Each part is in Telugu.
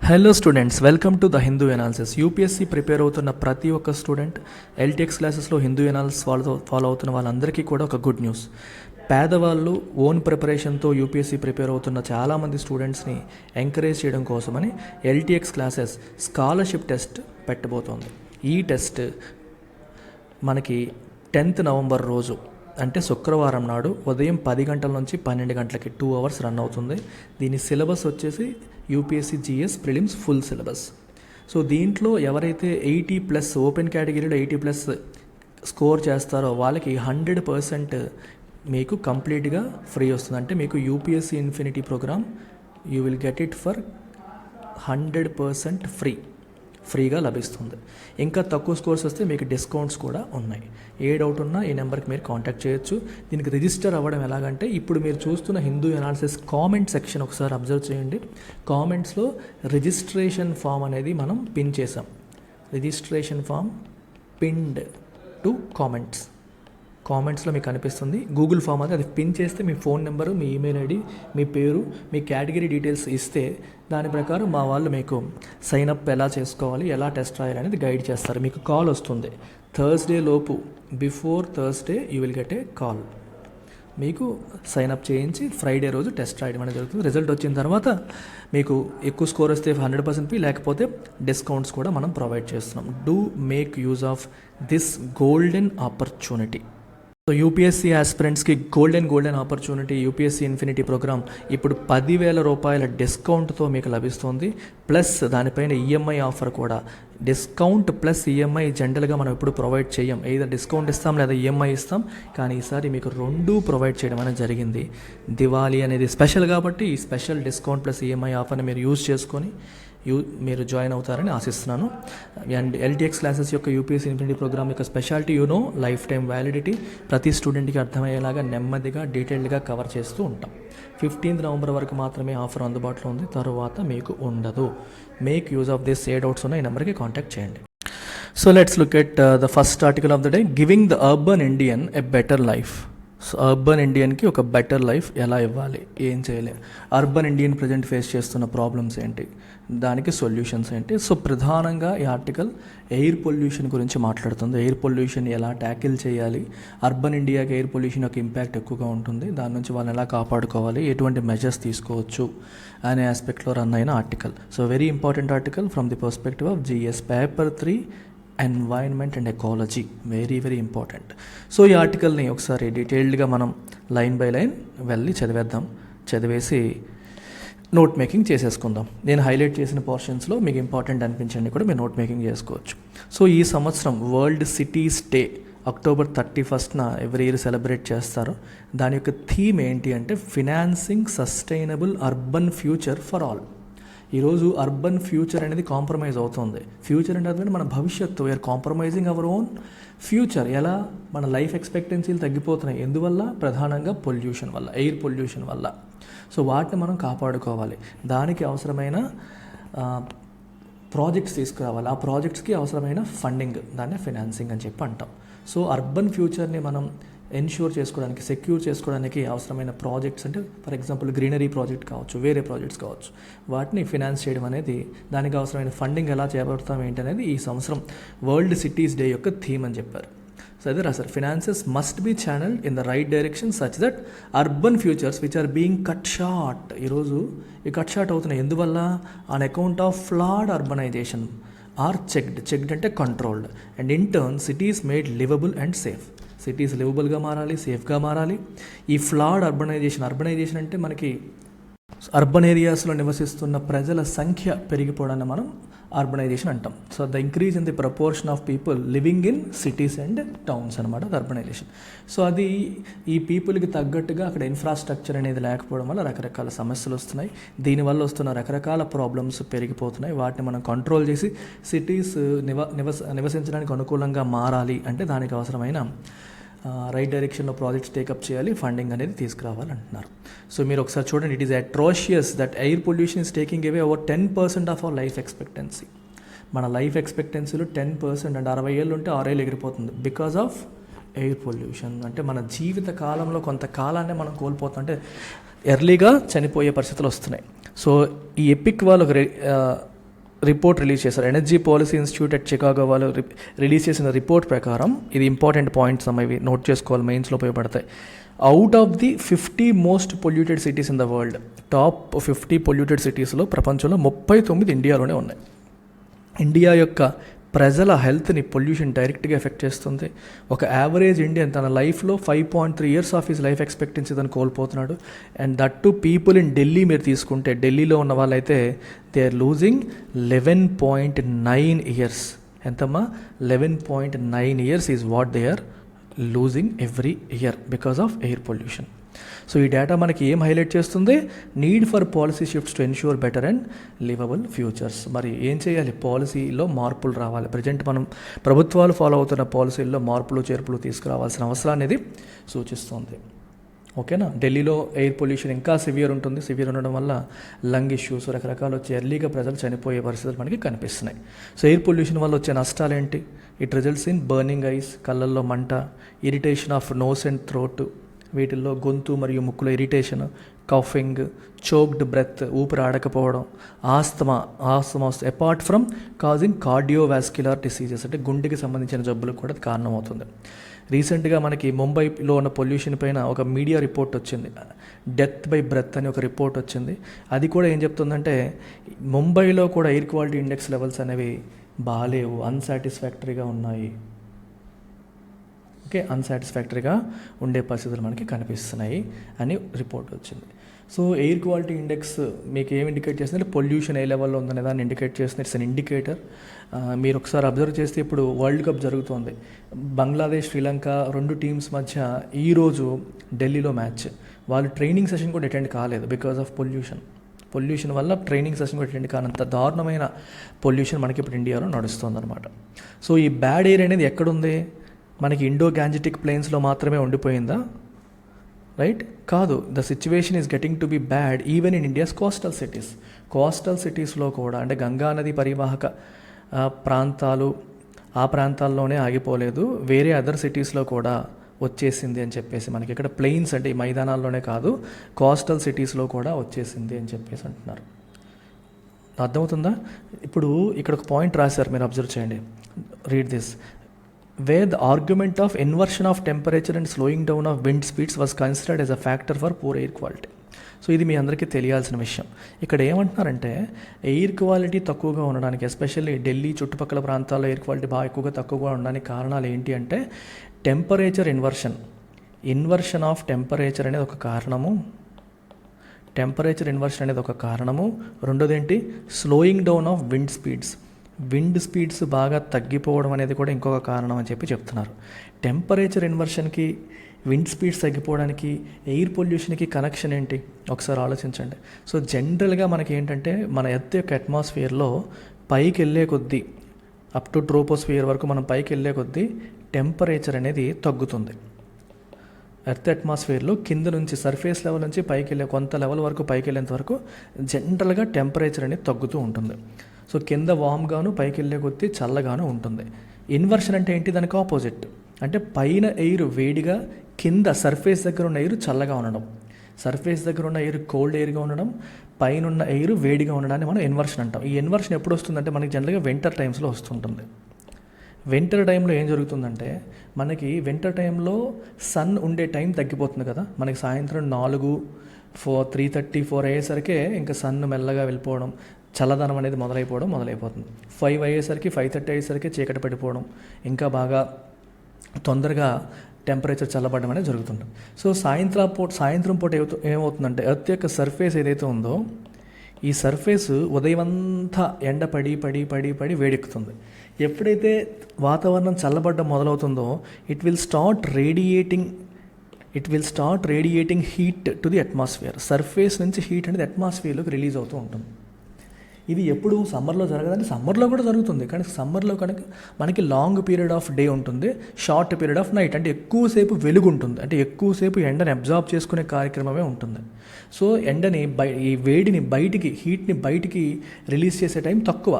Hello students, welcome to the Hindu analysis. UPSC prepare అవుతున్న ప్రతి ఒక్క స్టూడెంట్ ఎల్టీఎక్స్ క్లాసెస్లో హిందూ ఎనాలిసిస్ ఫాలో అవుతున్న వాళ్ళందరికీ కూడా ఒక గుడ్ న్యూస్. పేదవాళ్ళు ఓన్ ప్రిపరేషన్తో యూపీఎస్సీ ప్రిపేర్ అవుతున్న చాలామంది స్టూడెంట్స్ని ఎంకరేజ్ చేయడం కోసమని ఎల్టీఎక్స్ క్లాసెస్ స్కాలర్షిప్ టెస్ట్ పెట్టబోతోంది. ఈ టెస్ట్ మనకి 10th నవంబర్ రోజు అంటే శుక్రవారం నాడు ఉదయం 10 గంటల నుంచి 12 గంటలకి 2 hours రన్ అవుతుంది. దీని సిలబస్ వచ్చేసి UPSC GS prelims full syllabus. So దీంట్లో ఎవరైతే 80+ ఓపెన్ కేటగిరీలో 80+ స్కోర్ చేస్తారో వాళ్ళకి 100% మీకు కంప్లీట్గా ఫ్రీ వస్తుంది. అంటే మీకు UPSC infinity program you will get it for 100% ఫ్రీగా లభిస్తుంది. ఇంకా తక్కువ స్కోర్స్ వస్తే మీకు డిస్కౌంట్స్ కూడా ఉన్నాయి. ఏ డౌట్ ఉన్నా ఈ నెంబర్కి మీరు కాంటాక్ట్ చేయొచ్చు. దీనికి రిజిస్టర్ అవ్వడం ఎలాగంటే ఇప్పుడు మీరు చూస్తున్న హిందూ ఎనాలిసిస్ కామెంట్ సెక్షన్ ఒకసారి అబ్జర్వ్ చేయండి. కామెంట్స్లో రిజిస్ట్రేషన్ ఫామ్ అనేది మనం పిన్ చేసాం. రిజిస్ట్రేషన్ ఫామ్ పిన్డ్ టు కామెంట్స్లో మీకు కనిపిస్తుంది. గూగుల్ ఫామ్ అది పిన్ చేస్తే మీ ఫోన్ నెంబరు, మీ ఈమెయిల్ ఐడి, మీ పేరు, మీ కేటగిరీ డీటెయిల్స్ ఇస్తే దాని ప్రకారం మా వాళ్ళు మీకు సైన్అప్ ఎలా చేసుకోవాలి, ఎలా టెస్ట్ రాయాలి అనేది గైడ్ చేస్తారు. మీకు కాల్ వస్తుంది థర్స్డే లోపు. Before Thursday you will get a call. మీకు సైన్అప్ చేయించి ఫ్రైడే రోజు టెస్ట్ రాయడం అనేది జరుగుతుంది. రిజల్ట్ వచ్చిన తర్వాత మీకు ఎక్కువ స్కోర్ వస్తే 100% ఫీ, లేకపోతే డిస్కౌంట్స్ కూడా మనం ప్రొవైడ్ చేస్తున్నాం. Do make use of this golden opportunity. So UPSC ఆస్పిరెంట్స్కి golden opportunity UPSC infinity programme ఇప్పుడు 10,000 రూపాయల డిస్కౌంట్తో మీకు లభిస్తుంది. ప్లస్ దానిపైన ఈఎంఐ ఆఫర్ కూడా. డిస్కౌంట్ ప్లస్ ఈఎంఐ జనరల్గా మనం ఎప్పుడు ప్రొవైడ్ చేయం. ఏదో డిస్కౌంట్ ఇస్తాం లేదా ఈఎంఐ ఇస్తాం, కానీ ఈసారి మీకు 2 ప్రొవైడ్ చేయడం అనేది జరిగింది. దివాళీ అనేది స్పెషల్ కాబట్టి ఈ స్పెషల్ డిస్కౌంట్ ప్లస్ ఈఎంఐ ఆఫర్ని మీరు యూజ్ చేసుకొని మీరు జాయిన్ అవుతారని ఆశిస్తున్నాను. అండ్ ఎల్టీఎక్స్ క్లాసెస్ యొక్క యూపీఎస్సీ ఇన్ఫినిటీ ప్రోగ్రామ్ యొక్క స్పెషాలిటీ లైఫ్ టైం వ్యాలిడిటీ. ప్రతి స్టూడెంట్కి అర్థమయ్యేలాగా నెమ్మదిగా డీటెయిల్డ్గా కవర్ చేస్తూ ఉంటాం. 15th నవంబర్ వరకు మాత్రమే ఆఫర్ అందుబాటులో ఉంది, తర్వాత మీకు ఉండదు. Make use of this. ఏ డౌట్స్ ఉన్న ఈ నెంబర్కి కాంటాక్ట్ చేయండి. So let's look at the first article of the day. Giving the urban Indian a better life. So urban ఇండియన్కి ఒక బెటర్ లైఫ్ ఎలా ఇవ్వాలి, ఏం చేయలేం, అర్బన్ ఇండియన్ ప్రజెంట్ ఫేస్ చేస్తున్న ప్రాబ్లమ్స్ ఏంటి, దానికి సొల్యూషన్స్ ఏంటి. సో ప్రధానంగా ఈ ఆర్టికల్ ఎయిర్ పొల్యూషన్ గురించి మాట్లాడుతుంది. ఎయిర్ పొల్యూషన్ ఎలా ట్యాకిల్ చేయాలి, అర్బన్ ఇండియాకి ఎయిర్ పొల్యూషన్ యొక్క ఇంపాక్ట్ ఎక్కువగా ఉంటుంది, దాని నుంచి వాళ్ళని ఎలా కాపాడుకోవాలి, ఎటువంటి మెజర్స్ తీసుకోవచ్చు అనే ఆస్పెక్ట్లో రన్ అయిన article. So very important article from the perspective of GS paper 3 environment and ecology. Very important. So ఈ ఆర్టికల్ని ఒకసారి డీటెయిల్డ్గా మనం లైన్ బై లైన్ వెళ్ళి చదివేసి నోట్ మేకింగ్ చేసేసుకుందాం. నేను హైలైట్ చేసిన పోర్షన్స్లో మీకు ఇంపార్టెంట్ అనిపించండి కూడా మీరు నోట్ మేకింగ్ చేసుకోవచ్చు. సో ఈ సంవత్సరం world cities day October 31st every year celebrate చేస్తారు. దాని యొక్క థీమ్ ఏంటి అంటే financing sustainable urban future for all. ఈరోజు అర్బన్ ఫ్యూచర్ అనేది కాంప్రమైజ్ అవుతుంది. ఫ్యూచర్ అంటే మన భవిష్యత్తు. We are compromising our own future. ఎలా? మన లైఫ్ ఎక్స్పెక్టెన్సీలు తగ్గిపోతున్నాయి. ఎందువల్ల? ప్రధానంగా పొల్యూషన్ వల్ల, ఎయిర్ పొల్యూషన్ వల్ల. సో వాటిని మనం కాపాడుకోవాలి. దానికి అవసరమైన ప్రాజెక్ట్స్ తీసుకురావాలి. ఆ ప్రాజెక్ట్స్కి అవసరమైన ఫండింగ్, దాన్ని ఫినాన్సింగ్ అని చెప్పి అంటాం. సో అర్బన్ ఫ్యూచర్ని మనం ఎన్ష్యూర్ చేసుకోవడానికి, సెక్యూర్ చేసుకోవడానికి అవసరమైన ప్రాజెక్ట్స్, అంటే ఫర్ ఎగ్జాంపుల్ గ్రీనరీ ప్రాజెక్ట్ కావచ్చు, వేరే ప్రాజెక్ట్స్ కావచ్చు, వాటిని ఫినాన్స్ చేయడం అనేది, దానికి అవసరమైన ఫండింగ్ ఎలా చేపడతాం ఏంటి అనేది ఈ సంవత్సరం వరల్డ్ సిటీస్ డే యొక్క థీమ్ అని చెప్పారు. సో అదే రాశారు, finances must be channelled in the right direction such that urban futures which are being cut short. ఈరోజు ఈ కట్ షార్ట్ అవుతున్నాయి. ఎందువల్ల? On account of flawed urbanisation are checked అంటే controlled, and in turn cities made liveable and safe. Cities లివబుల్గా మారాలి, సేఫ్గా మారాలి. ఈ ఫ్లాడ్ అర్బనైజేషన్ అంటే మనకి అర్బన్ ఏరియాస్లో నివసిస్తున్న ప్రజల సంఖ్య పెరిగిపోవడాన్ని మనం అర్బనైజేషన్ అంటాం. So the increase in the proportion of people living in cities and towns అనమాట అర్బనైజేషన్. సో అది ఈ పీపుల్కి తగ్గట్టుగా అక్కడ ఇన్ఫ్రాస్ట్రక్చర్ అనేది లేకపోవడం వల్ల రకరకాల సమస్యలు వస్తున్నాయి. దీనివల్ల వస్తున్న రకరకాల ప్రాబ్లమ్స్ పెరిగిపోతున్నాయి. వాటిని మనం కంట్రోల్ చేసి సిటీస్ నివసించడానికి అనుకూలంగా మారాలి అంటే దానికి అవసరమైన రైట్ డైరెక్షన్లో ప్రాజెక్ట్స్ టేకప్ చేయాలి, ఫండింగ్ అనేది తీసుకురావాలంటున్నారు. సో మీరు ఒకసారి చూడండి, it is atrocious that air pollution is taking away over 10% of our life expectancy. మన లైఫ్ ఎక్స్పెక్టెన్సీలో 10% అంటే 60 ఏళ్ళు ఉంటే 6 ఏళ్ళు ఎగిరిపోతుంది బికాజ్ ఆఫ్ ఎయిర్ పొల్యూషన్. అంటే మన జీవిత కాలంలో కొంతకాలాన్ని మనం కోల్పోతాం, అంటే ఎర్లీగా చనిపోయే పరిస్థితులు వస్తున్నాయి. సో ఈ ఎపిక్ వాళ్ళు రిపోర్ట్ రిలీజ్ చేశారు. Energy policy institute at Chicago వాళ్ళు రిలీజ్ చేసిన రిపోర్ట్ ప్రకారం, ఇది ఇంపార్టెంట్ పాయింట్స్ అమ్మ, ఇవి నోట్ చేసుకోవాలి, మెయిన్స్లో ఉపయోగపడతాయి. Out of the 50 most polluted cities in the world, top 50 polluted సిటీస్లో ప్రపంచంలో 39 ఇండియాలోనే ఉన్నాయి. ఇండియా యొక్క ప్రజల హెల్త్ని పొల్యూషన్ డైరెక్ట్గా ఎఫెక్ట్ చేస్తుంది. ఒక యావరేజ్ ఇండియన్ తన లైఫ్లో 5.3 years of his life expectancy తను కోల్పోతున్నాడు. And that to people in Delhi మీరు తీసుకుంటే, ఢిల్లీలో ఉన్న వాళ్ళైతే దే ఆర్ లూజింగ్ 11.9 years. ఎంతమ్మా? 11.9 years is what they are losing every year because of air pollution. So ఈ డేటా మనకి ఏం హైలైట్ చేస్తుంది? Need for policy shifts to ensure better and livable futures. మరి ఏం చేయాలి? పాలసీలో మార్పులు రావాలి. ప్రజెంట్ మనం ప్రభుత్వాలు ఫాలో అవుతున్న పాలసీల్లో మార్పులు చేర్పులు తీసుకురావాల్సిన అవసరాన్ని ఇది సూచిస్తుంది. ఓకేనా? ఢిల్లీలో ఎయిర్ పొల్యూషన్ ఇంకా సివియర్ ఉంటుంది. సివియర్ ఉండడం వల్ల లంగ్ ఇష్యూస్ రకరకాలు వచ్చి ఎర్లీగా ప్రజలు చనిపోయే పరిస్థితులు మనకి కనిపిస్తున్నాయి. సో ఎయిర్ పొల్యూషన్ వల్ల వచ్చే నష్టాలు ఏంటి? It results in burning eyes, కళ్ళల్లో మంట, irritation of nose and throat, వీటిల్లో గొంతు మరియు ముక్కులో ఇరిటేషన్, కఫింగ్, చోక్డ్ బ్రెత్, ఊపిరి ఆడకపోవడం, ఆస్తమా వస్తుంది. Apart from causing cardiovascular diseases, అంటే గుండెకి సంబంధించిన జబ్బులకు కూడా కారణమవుతుంది. రీసెంట్గా మనకి ముంబైలో ఉన్న పొల్యూషన్ పైన ఒక మీడియా రిపోర్ట్ వచ్చింది, డెత్ బై బ్రెత్ అని ఒక రిపోర్ట్ వచ్చింది. అది కూడా ఏం చెప్తుందంటే, ముంబైలో కూడా ఎయిర్ క్వాలిటీ ఇండెక్స్ లెవెల్స్ అనేవి బాగాలేవు, అన్సాటిస్ఫాక్టరీగా ఉన్నాయి. అన్సాటిస్ఫాక్టరీగా ఉండే పరిస్థితులు మనకి కనిపిస్తున్నాయి అని రిపోర్ట్ వచ్చింది. సో ఎయిర్ క్వాలిటీ ఇండెక్స్ మీకు ఏం ఇండికేట్ చేస్తుంది? పొల్యూషన్ ఏ లెవెల్లో ఉందనే దాన్ని ఇండికేట్ చేస్తుంది. It's an indicator. మీరు ఒకసారి అబ్జర్వ్ చేస్తే, ఇప్పుడు వరల్డ్ కప్ జరుగుతోంది, బంగ్లాదేశ్ శ్రీలంక 2 టీమ్స్ మధ్య ఈరోజు ఢిల్లీలో మ్యాచ్. వాళ్ళు ట్రైనింగ్ సెషన్ కూడా అటెండ్ కాలేదు బికాస్ ఆఫ్ పొల్యూషన్ వల్ల ట్రైనింగ్ సెషన్ కూడా అటెండ్ కానంత దారుణమైన పొల్యూషన్ మనకి ఇప్పుడు ఇండియాలో నడుస్తుంది అనమాట. సో ఈ బ్యాడ్ ఎయిర్ అనేది ఎక్కడుంది? మనకి ఇండో గ్యాంజెటిక్ ప్లేన్స్లో మాత్రమే ఉండిపోయిందా? రైట్? కాదు. The situation is getting to be bad even in India's coastal సిటీస్లో కూడా, అంటే గంగా నది పరివాహక ప్రాంతాలు, ఆ ప్రాంతాల్లోనే ఆగిపోలేదు, వేరే అదర్ సిటీస్లో కూడా వచ్చేసింది అని చెప్పేసి మనకి ఇక్కడ ప్లెయిన్స్, అంటే ఈ మైదానాల్లోనే కాదు, కోస్టల్ సిటీస్లో కూడా వచ్చేసింది అని చెప్పేసి అంటున్నారు. అర్థమవుతుందా? ఇప్పుడు ఇక్కడ ఒక పాయింట్ రాశారు, మీరు అబ్జర్వ్ చేయండి. Read this. where the argument of inversion of temperature and slowing down of wind speeds was considered as a factor for poor air quality. So ఇది మీ అందరికీ తెలియాల్సిన విషయం. ఇక్కడ ఏమంటున్నారంటే, ఎయిర్ క్వాలిటీ తక్కువగా ఉండడానికి, ఎస్పెషల్లీ ఢిల్లీ చుట్టుపక్కల ప్రాంతాల్లో ఎయిర్ క్వాలిటీ బాగా తక్కువగా ఉండడానికి కారణాలు ఏంటి అంటే, టెంపరేచర్ ఇన్వర్షన్ ఆఫ్ టెంపరేచర్ అనేది ఒక కారణము. రెండోది ఏంటి? Slowing down of wind speeds బాగా తగ్గిపోవడం అనేది కూడా ఇంకొక కారణం అని చెప్తున్నారు. టెంపరేచర్ ఇన్వర్షన్కి, విండ్ స్పీడ్స్ తగ్గిపోవడానికి, ఎయిర్ పొల్యూషన్కి కనెక్షన్ ఏంటి? ఒకసారి ఆలోచించండి. సో జనరల్గా మనకి ఏంటంటే, మన ఎర్త్ యొక్క అట్మాస్ఫియర్లో పైకి వెళ్ళే కొద్దీ, అప్ టు ట్రోపోస్ఫియర్ వరకు మనం పైకి వెళ్ళే కొద్దీ టెంపరేచర్ అనేది తగ్గుతుంది. ఎర్త్ అట్మాస్ఫియర్లో కింద నుంచి, సర్ఫేస్ లెవెల్ నుంచి పైకి వెళ్ళే కొంత లెవెల్ వరకు, పైకి వెళ్ళేంత వరకు జనరల్గా టెంపరేచర్ అనేది తగ్గుతూ ఉంటుంది. సో కింద వామ్గాను, పైకి వెళ్ళే కొద్దీ చల్లగాను ఉంటుంది. ఇన్వర్షన్ అంటే ఏంటి? దానికి ఆపోజిట్. అంటే పైన ఎయిర్ వేడిగా, కింద సర్ఫేస్ దగ్గర ఉన్న ఎయిర్ చల్లగా ఉండడం, సర్ఫేస్ దగ్గర ఉన్న ఎయిర్ కోల్డ్ ఎయిర్గా ఉండడం, పైన ఉన్న ఎయిర్ వేడిగా ఉండడాన్ని మనం ఇన్వర్షన్ అంటాం. ఈ ఇన్వర్షన్ ఎప్పుడు వస్తుందంటే, మనకి జనరల్గా వింటర్ టైమ్స్లో వస్తుంటుంది. వింటర్ టైంలో ఏం జరుగుతుందంటే, మనకి వింటర్ టైంలో సన్ ఉండే టైం తగ్గిపోతుంది కదా. మనకి సాయంత్రం 3:30-4 అయ్యేసరికి ఇంకా సన్ మెల్లగా వెళ్ళిపోవడం, చల్లదనం అనేది మొదలైపోతుంది. 5 అయ్యేసరికి, 5:30 అయ్యేసరికి చీకటి పడిపోవడం, ఇంకా బాగా తొందరగా టెంపరేచర్ చల్లబడడం అనేది జరుగుతుంది. సో సాయంత్రం పూట ఏమవుతుందంటే, ఎర్త్ యొక్క సర్ఫేస్ ఏదైతే ఉందో, ఈ సర్ఫేస్ ఉదయం అంతా ఎండ పడి వేడెక్కుతుంది. ఎప్పుడైతే వాతావరణం చల్లబడడం మొదలవుతుందో, it will start radiating heat to the atmosphere. Surface నుంచి హీట్ అనేది అట్మాస్ఫియర్లోకి రిలీజ్ అవుతూ ఉంటుంది. ఇది ఎప్పుడు సమ్మర్లో జరగదంటే, సమ్మర్లో కూడా జరుగుతుంది, కానీ సమ్మర్లో కనుక మనకి లాంగ్ పీరియడ్ ఆఫ్ డే ఉంటుంది, షార్ట్ పీరియడ్ ఆఫ్ నైట్, అంటే ఎక్కువసేపు వెలుగు ఉంటుంది, అంటే ఎక్కువసేపు ఎండని అబ్జార్బ్ చేసుకునే కార్యక్రమమే ఉంటుంది. సో ఎండని ఈ వేడిని బయటికి, హీట్ని బయటికి రిలీజ్ చేసే టైం తక్కువ.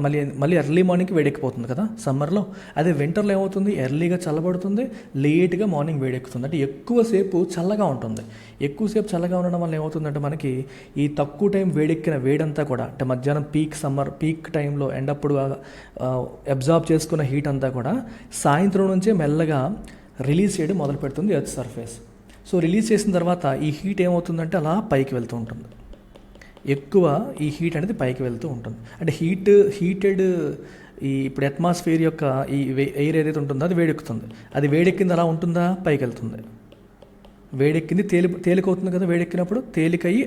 మళ్ళీ మళ్ళీ ఎర్లీ మార్నింగ్కి వేడెక్కిపోతుంది కదా సమ్మర్లో. అదే వింటర్లో ఏమవుతుంది, ఎర్లీగా చల్లబడుతుంది, లేట్గా మార్నింగ్ వేడెక్కుతుంది. అంటే ఎక్కువసేపు చల్లగా ఉంటుంది. ఎక్కువసేపు చల్లగా ఉండడం వల్ల ఏమవుతుందంటే మనకి ఈ తక్కువ టైం వేడెక్కిన వేడంతా కూడా, అంటే మధ్యాహ్నం పీక్ టైంలో ఎండప్పుడు అబ్జార్బ్ చేసుకున్న హీట్ అంతా కూడా సాయంత్రం నుంచే మెల్లగా రిలీజ్ చేయడం మొదలు పెడుతుంది ఎర్త్ సర్ఫేస్. సో రిలీజ్ చేసిన తర్వాత ఈ హీట్ ఏమవుతుందంటే అలా పైకి వెళ్తూ ఉంటుంది. ఎక్కువ ఈ హీట్ అనేది పైకి వెళ్తూ ఉంటుంది. అంటే హీటెడ్ ఇప్పుడు అట్మాస్ఫియర్ యొక్క ఈ ఎయిర్ ఏదైతే ఉంటుందో అది వేడెక్కుతుంది. అది వేడెక్కింది అలా ఉంటుందా, పైకి వెళ్తుంది. వేడెక్కింది తేలికవుతుంది కదా, వేడెక్కినప్పుడు తేలికయ్యి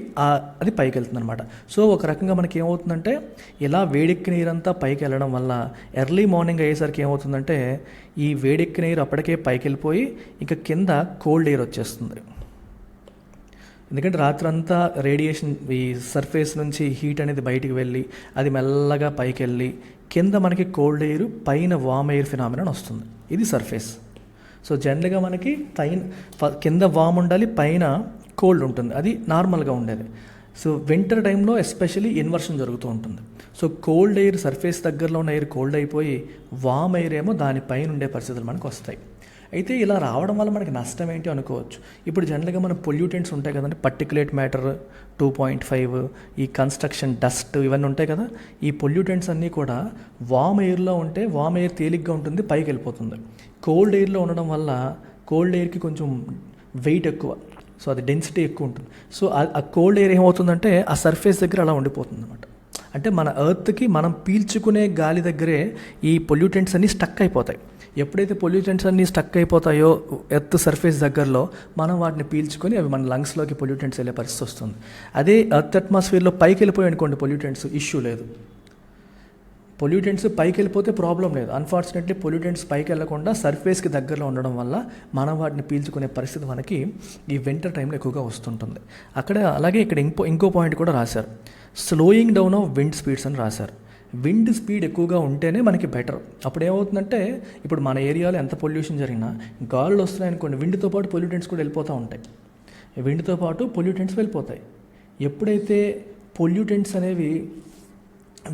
అది పైకి వెళ్తుంది అనమాట. సో ఒక రకంగా మనకి ఏమవుతుందంటే ఇలా వేడెక్కిన నీరంతా పైకి వెళ్ళడం వల్ల ఎర్లీ మార్నింగ్ అయ్యేసరికి ఏమవుతుందంటే ఈ వేడెక్కిన నీరు అప్పటికే పైకి వెళ్ళిపోయి ఇంకా కింద కోల్డ్ ఎయిర్ వచ్చేస్తుంది. ఎందుకంటే రాత్రంతా రేడియేషన్ ఈ సర్ఫేస్ నుంచి హీట్ అనేది బయటికి వెళ్ళి అది మెల్లగా పైకి వెళ్ళి కింద మనకి కోల్డ్ ఎయిర్, పైన వామ్ ఎయిర్ ఫినామినన్ వస్తుంది. ఇది సర్ఫేస్. సో జనరల్గా మనకి కింద వామ్ ఉండాలి, పైన కోల్డ్ ఉంటుంది. అది నార్మల్గా ఉండేది. సో వింటర్ టైంలో ఎస్పెషలీ ఇన్వర్షన్ జరుగుతూ ఉంటుంది. సో కోల్డ్ ఎయిర్ సర్ఫేస్ దగ్గరలో ఉన్న ఎయిర్ కోల్డ్ అయిపోయి వామ్ ఎయిర్ ఏమో దానిపైన ఉండే పరిస్థితులు మనకు వస్తాయి. అయితే ఇలా రావడం వల్ల మనకి నష్టం ఏంటి అనుకోవచ్చు. ఇప్పుడు జనరల్గా మన పొల్యూటెంట్స్ ఉంటాయి కదండి, పర్టికులేట్ మ్యాటర్ 2.5, ఈ కన్స్ట్రక్షన్ డస్ట్ ఇవన్నీ ఉంటాయి కదా. ఈ పొల్యూటెంట్స్ అన్నీ కూడా వామ్ ఎయిర్లో ఉంటే వామ్ ఎయిర్ తేలిగ్గా ఉంటుంది, పైకి వెళ్ళిపోతుంది. కోల్డ్ ఎయిర్లో ఉండడం వల్ల కోల్డ్ ఎయిర్కి కొంచెం వెయిట్ ఎక్కువ, సో అది డెన్సిటీ ఎక్కువ ఉంటుంది. సో ఆ కోల్డ్ ఎయిర్ ఏమవుతుందంటే ఆ సర్ఫేస్ దగ్గర అలా ఉండిపోతుంది అన్నమాట. అంటే మన ఎర్త్కి మనం పీల్చుకునే గాలి దగ్గరే ఈ పొల్యూటెంట్స్ అన్నీ స్టక్ అయిపోతాయి. ఎప్పుడైతే పొల్యూటెంట్స్ అన్నీ స్టక్ అయిపోతాయో ఎర్త్ సర్ఫేస్ దగ్గరలో, మనం వాటిని పీల్చుకొని అవి మన లంగ్స్లోకి పొల్యూటెంట్స్ వెళ్ళే పరిస్థితి వస్తుంది. అదే ఎర్త్ అట్మాస్ఫియర్లో పైకి వెళ్ళిపోయి అనుకోండి పొల్యూటెంట్స్, ఇష్యూ లేదు. పొల్యూటెంట్స్ పైకి వెళ్ళిపోతే ప్రాబ్లం లేదు. అన్ఫార్చునేట్లీ పొల్యూటెంట్స్ పైకి వెళ్ళకుండా సర్ఫేస్కి దగ్గరలో ఉండడం వల్ల మనం వాటిని పీల్చుకునే పరిస్థితి మనకి ఈ వింటర్ టైంలో ఎక్కువగా వస్తుంటుంది. అలాగే ఇక్కడ ఇంకో పాయింట్ కూడా రాశారు, slowing down of wind speeds అని రాశారు. విండ్ స్పీడ్ ఎక్కువగా ఉంటేనే మనకి బెటర్. అప్పుడు ఏమవుతుందంటే ఇప్పుడు మన ఏరియాలో ఎంత పొల్యూషన్ జరిగినా గాలులు వస్తున్నాయి అనుకోండి, విండ్తో పాటు పొల్యూటెంట్స్ కూడా వెళ్ళిపోతూ ఉంటాయి. విండ్తో పాటు పొల్యూటెంట్స్ వెళ్ళిపోతాయి. ఎప్పుడైతే పొల్యూటెంట్స్ అనేవి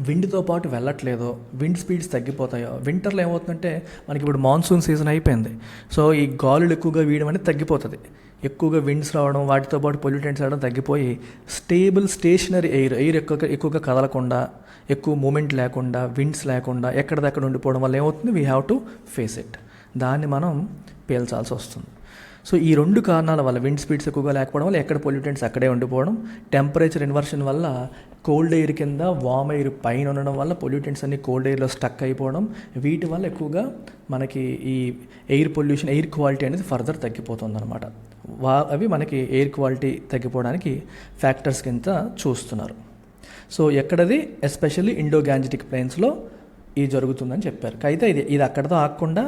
విండ్తో పాటు వెళ్ళట్లేదో, విండ్ స్పీడ్స్ తగ్గిపోతాయో, వింటర్లో ఏమవుతుందంటే మనకి ఇప్పుడు మాన్సూన్ సీజన్ అయిపోయింది. సో ఈ గాలులు ఎక్కువగా వీయడం అనేది తగ్గిపోతుంది. ఎక్కువగా విండ్స్ రావడం, వాటితో పాటు పొల్యూటెంట్స్ రావడం తగ్గిపోయి స్టేషనరీ ఎయిర్ ఎక్కువగా కదలకుండా, ఎక్కువ మూమెంట్ లేకుండా, విండ్స్ లేకుండా ఎక్కడిదక్కడ ఉండిపోవడం వల్ల ఏమవుతుంది, we have to face it. దాన్ని మనం పేల్చాల్సి వస్తుంది. సో ఈ రెండు కారణాల వల్ల, విండ్ స్పీడ్స్ ఎక్కువగా లేకపోవడం వల్ల ఎక్కడ పొల్యూటెంట్స్ అక్కడే ఉండిపోవడం, టెంపరేచర్ ఇన్వర్షన్ వల్ల కోల్డ్ ఎయిర్ కింద వామ్ ఎయిర్ పైన ఉండడం వల్ల పొల్యూటెంట్స్ అన్ని కోల్డ్ ఎయిర్లో స్టక్ అయిపోవడం, వీటి వల్ల ఎక్కువగా మనకి ఈ ఎయిర్ పొల్యూషన్, ఎయిర్ క్వాలిటీ అనేది ఫర్దర్ తగ్గిపోతుంది అనమాట. అవి మనకి ఎయిర్ క్వాలిటీ తగ్గిపోవడానికి ఫ్యాక్టర్స్ కింద చూస్తున్నారు. సో ఎక్కడది ఎస్పెషల్లీ ఇండో గ్యాంజెటిక్ ప్లెయిన్స్లో ఇది జరుగుతుందని చెప్పారు. అయితే ఇది అక్కడతో ఆగకుండా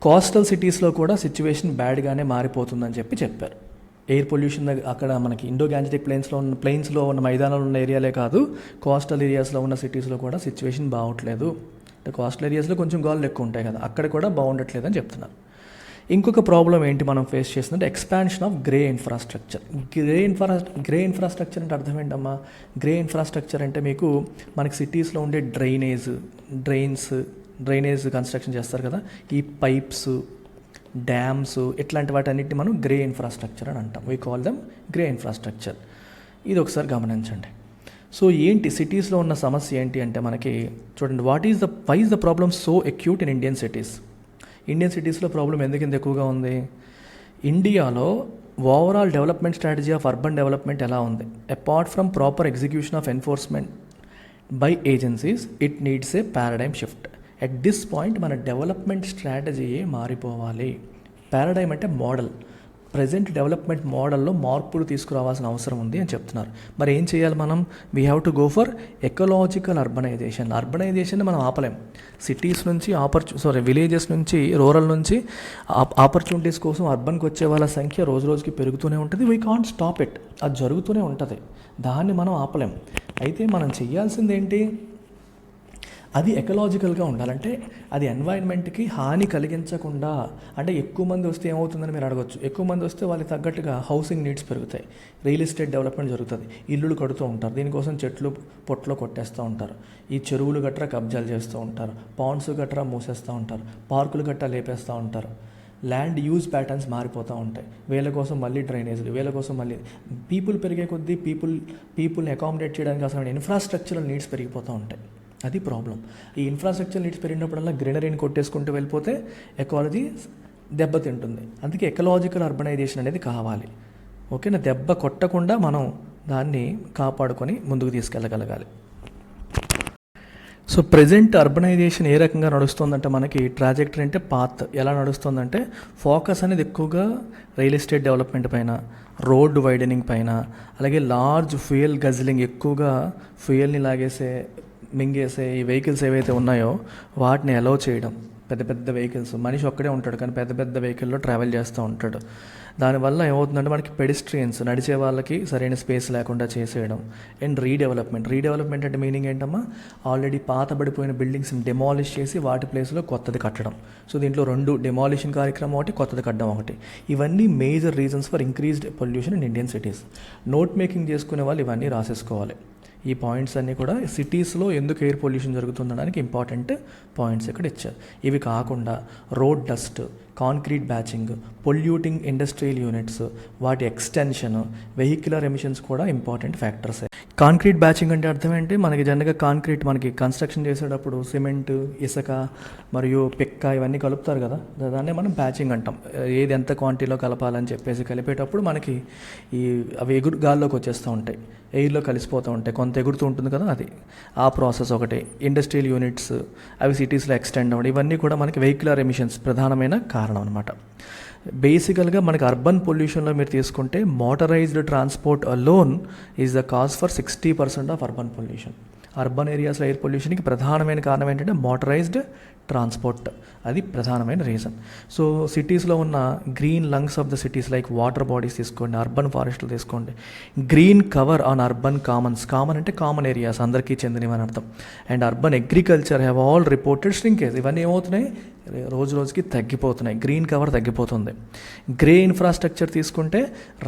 కోస్టల్ సిటీస్లో కూడా సిచ్యువేషన్ బ్యాడ్గానే మారిపోతుందని చెప్పారు. ఎయిర్ పొల్యూషన్ అక్కడ మనకి ఇండో గ్యాంజెటిక్ ప్లెయిన్స్లో ఉన్న మైదానాలు ఉన్న ఏరియాలే కాదు, కోస్టల్ ఏరియాస్లో ఉన్న సిటీస్లో కూడా సిచ్యువేషన్ బాగోట్లేదు. అంటే కోస్టల్ ఏరియాస్లో కొంచెం గాలులు ఎక్కువ ఉంటాయి కదా, అక్కడ కూడా బాగుండట్లేదు అని చెప్తున్నారు. ఇంకొక ప్రాబ్లం ఏంటి మనం ఫేస్ చేస్తుందంటే expansion of grey infrastructure. Grey infrastructure అంటే అర్థం ఏంటమ్మా? గ్రే ఇన్ఫ్రాస్ట్రక్చర్ అంటే మీకు మనకి సిటీస్లో ఉండే డ్రైనేజ్ కన్స్ట్రక్షన్ చేస్తారు కదా, ఈ పైప్స్, డ్యామ్స్, ఇట్లాంటి వాటన్నిటిని మనం గ్రే ఇన్ఫ్రాస్ట్రక్చర్ అని అంటాం. We call them grey infrastructure. ఇది ఒకసారి గమనించండి. సో ఏంటి సిటీస్లో ఉన్న సమస్య ఏంటి అంటే మనకి చూడండి, why is the problem so acute in Indian cities? Indian సిటీస్లో ప్రాబ్లం ఎందుకు ఇంత ఎక్కువగా ఉంది? ఇండియాలో overall development strategy of urban development ఎలా ఉంది? Apart from proper execution of enforcement by agencies, it needs a paradigm shift. At this point మన డెవలప్మెంట్ స్ట్రాటజీయే మారిపోవాలి. పారాడైమ్ అంటే మోడల్. ప్రజెంట్ డెవలప్మెంట్ మోడల్లో మార్పులు తీసుకురావాల్సిన అవసరం ఉంది అని చెప్తున్నారు. మరి ఏం చేయాలి మనం? We have to go for ecological urbanization మనం ఆపలేం. సిటీస్ నుంచి విలేజెస్ నుంచి, రూరల్ నుంచి ఆపర్చునిటీస్ కోసం అర్బన్కి వచ్చే వాళ్ళ సంఖ్య రోజు రోజుకి పెరుగుతూనే ఉంటుంది. We can't stop it. అది జరుగుతూనే ఉంటుంది, దాన్ని మనం ఆపలేం. అయితే మనం చేయాల్సింది ఏంటి? అది ఎకలాజికల్గా ఉండాలంటే అది ఎన్వైర్న్మెంట్కి హాని కలిగించకుండా. అంటే ఎక్కువ మంది వస్తే ఏమవుతుందని మీరు అడగొచ్చు. ఎక్కువ మంది వస్తే వాళ్ళకి తగ్గట్టుగా హౌసింగ్ నీడ్స్ పెరుగుతాయి, రియల్ ఎస్టేట్ డెవలప్మెంట్ జరుగుతుంది, ఇల్లులు కడుతూ ఉంటారు, దీనికోసం చెట్లు పొట్లో కొట్టేస్తూ ఉంటారు, ఈ చెరువులు గట్రా కబ్జాలు చేస్తూ ఉంటారు, పాండ్స్ గట్రా మూసేస్తూ ఉంటారు, పార్కులు గట్రా లేపేస్తూ ఉంటారు, ల్యాండ్ యూజ్ ప్యాటర్న్స్ మారిపోతూ ఉంటాయి, వీళ్ళ కోసం మళ్ళీ డ్రైనేజీలు, వీళ్ళ కోసం మళ్ళీ పీపుల్ పెరిగే కొద్దీ పీపుల్ని అకామిడేట్ చేయడానికి అసలు ఇన్ఫ్రాస్ట్రక్చరల్ నీడ్స్ పెరిగిపోతూ ఉంటాయి. అది ప్రాబ్లం. ఈ ఇన్ఫ్రాస్ట్రక్చర్ నీడ్స్ పెరిగినప్పుడల్లా గ్రీనరీని కొట్టేసుకుంటూ వెళ్ళిపోతే ఎకాలజీ దెబ్బతింటుంది. అందుకే ఎకలాజికల్ అర్బనైజేషన్ అనేది కావాలి. ఓకేనా? దెబ్బ కొట్టకుండా మనం దాన్ని కాపాడుకొని ముందుకు తీసుకెళ్ళగలగాలి. సో ప్రజెంట్ అర్బనైజేషన్ ఏ రకంగా నడుస్తుందంటే మనకి ట్రాజెక్టరీ అంటే పాత్ ఎలా నడుస్తుందంటే ఫోకస్ అనేది ఎక్కువగా రియల్ ఎస్టేట్ డెవలప్మెంట్ పైన, రోడ్ వైడనింగ్ పైన, అలాగే లార్జ్ ఫ్యూయల్ గజ్లింగ్, ఎక్కువగా ఫ్యూయల్ని మింగేసే ఈ వెహికల్స్ ఏవైతే ఉన్నాయో వాటిని అలౌ చేయడం. పెద్ద పెద్ద వెహికల్స్, మనిషి ఒక్కడే ఉంటాడు కానీ పెద్ద పెద్ద వెహికల్లో ట్రావెల్ చేస్తూ ఉంటాడు. దానివల్ల ఏమవుతుందంటే మనకి పెడిస్ట్రియన్స్, నడిచే వాళ్ళకి సరైన స్పేస్ లేకుండా చేసేయడం. అండ్ రీడెవలప్మెంట్ అంటే మీనింగ్ ఏంటమ్మా, ఆల్రెడీ పాతబడిపోయిన బిల్డింగ్స్ని డెమాలిష్ చేసి వాటి ప్లేస్లో కొత్తది కట్టడం. సో దీంట్లో 2 డెమాలిషన్ కార్యక్రమం ఒకటి, కొత్తది కట్టడం ఒకటి. ఇవన్నీ major reasons for increased pollution in Indian cities. Note making చేసుకునే వాళ్ళు ఇవన్నీ రాసేసుకోవాలి. ఈ పాయింట్స్ అన్నీ కూడా సిటీస్లో ఎందుకు ఎయిర్ పొల్యూషన్ జరుగుతుందనడానికి ఇంపార్టెంట్ పాయింట్స్ ఇక్కడ ఇచ్చారు. ఇవి కాకుండా road dust, concrete బ్యాచింగ్, polluting industrial units, వాటి ఎక్స్టెన్షన్, వెహిక్యులర్ ఎమిషన్స్ కూడా ఇంపార్టెంట్ ఫ్యాక్టర్సే. కాంక్రీట్ బ్యాచింగ్ అంటే అర్థం ఏంటి, మనకి జనరల్గా కాంక్రీట్ మనకి కన్స్ట్రక్షన్ చేసేటప్పుడు సిమెంట్, ఇసుక మరియు పిక్క ఇవన్నీ కలుపుతారు కదా, దాన్నే మనం బ్యాచింగ్ అంటాం. ఏది ఎంత క్వాంటిటీలో కలపాలని చెప్పేసి కలిపేటప్పుడు మనకి అవి గాల్లోకి వచ్చేస్తూ ఉంటాయి, ఎయిర్లో కలిసిపోతూ ఉంటాయి, కొంత ఎగురుతూ ఉంటుంది కదా, అది ఆ ప్రాసెస్ ఒకటి. ఇండస్ట్రియల్ యూనిట్స్ అవి సిటీస్లో ఎక్స్టెండ్ అవ్వడం, ఇవన్నీ కూడా మనకి వెహిక్యులర్ ఎమిషన్స్ ప్రధానమైన కారణం అనమాట. బేసికల్గా మనకి అర్బన్ పొల్యూషన్లో మీరు తీసుకుంటే motorised transport alone is the cause for 60% of urban pollution. Urban ఏరియాస్లో ఎయిర్ పొల్యూషన్కి ప్రధానమైన కారణం ఏంటంటే మోటరైజ్డ్ ట్రాన్స్పోర్ట్, అది ప్రధానమైన రీజన్. సో సిటీస్లో ఉన్న green lungs of the cities like water bodies తీసుకోండి, అర్బన్ ఫారెస్ట్లు తీసుకోండి, green cover on urban Commons, common అంటే కామన్ ఏరియాస్ అందరికీ చెందినవి అని అర్థం, and urban agriculture have all reported shrinkage. ఇవన్నీ ఏమవుతున్నాయి, రోజు రోజుకి తగ్గిపోతున్నాయి, గ్రీన్ కవర్ తగ్గిపోతుంది. గ్రే ఇన్ఫ్రాస్ట్రక్చర్ తీసుకుంటే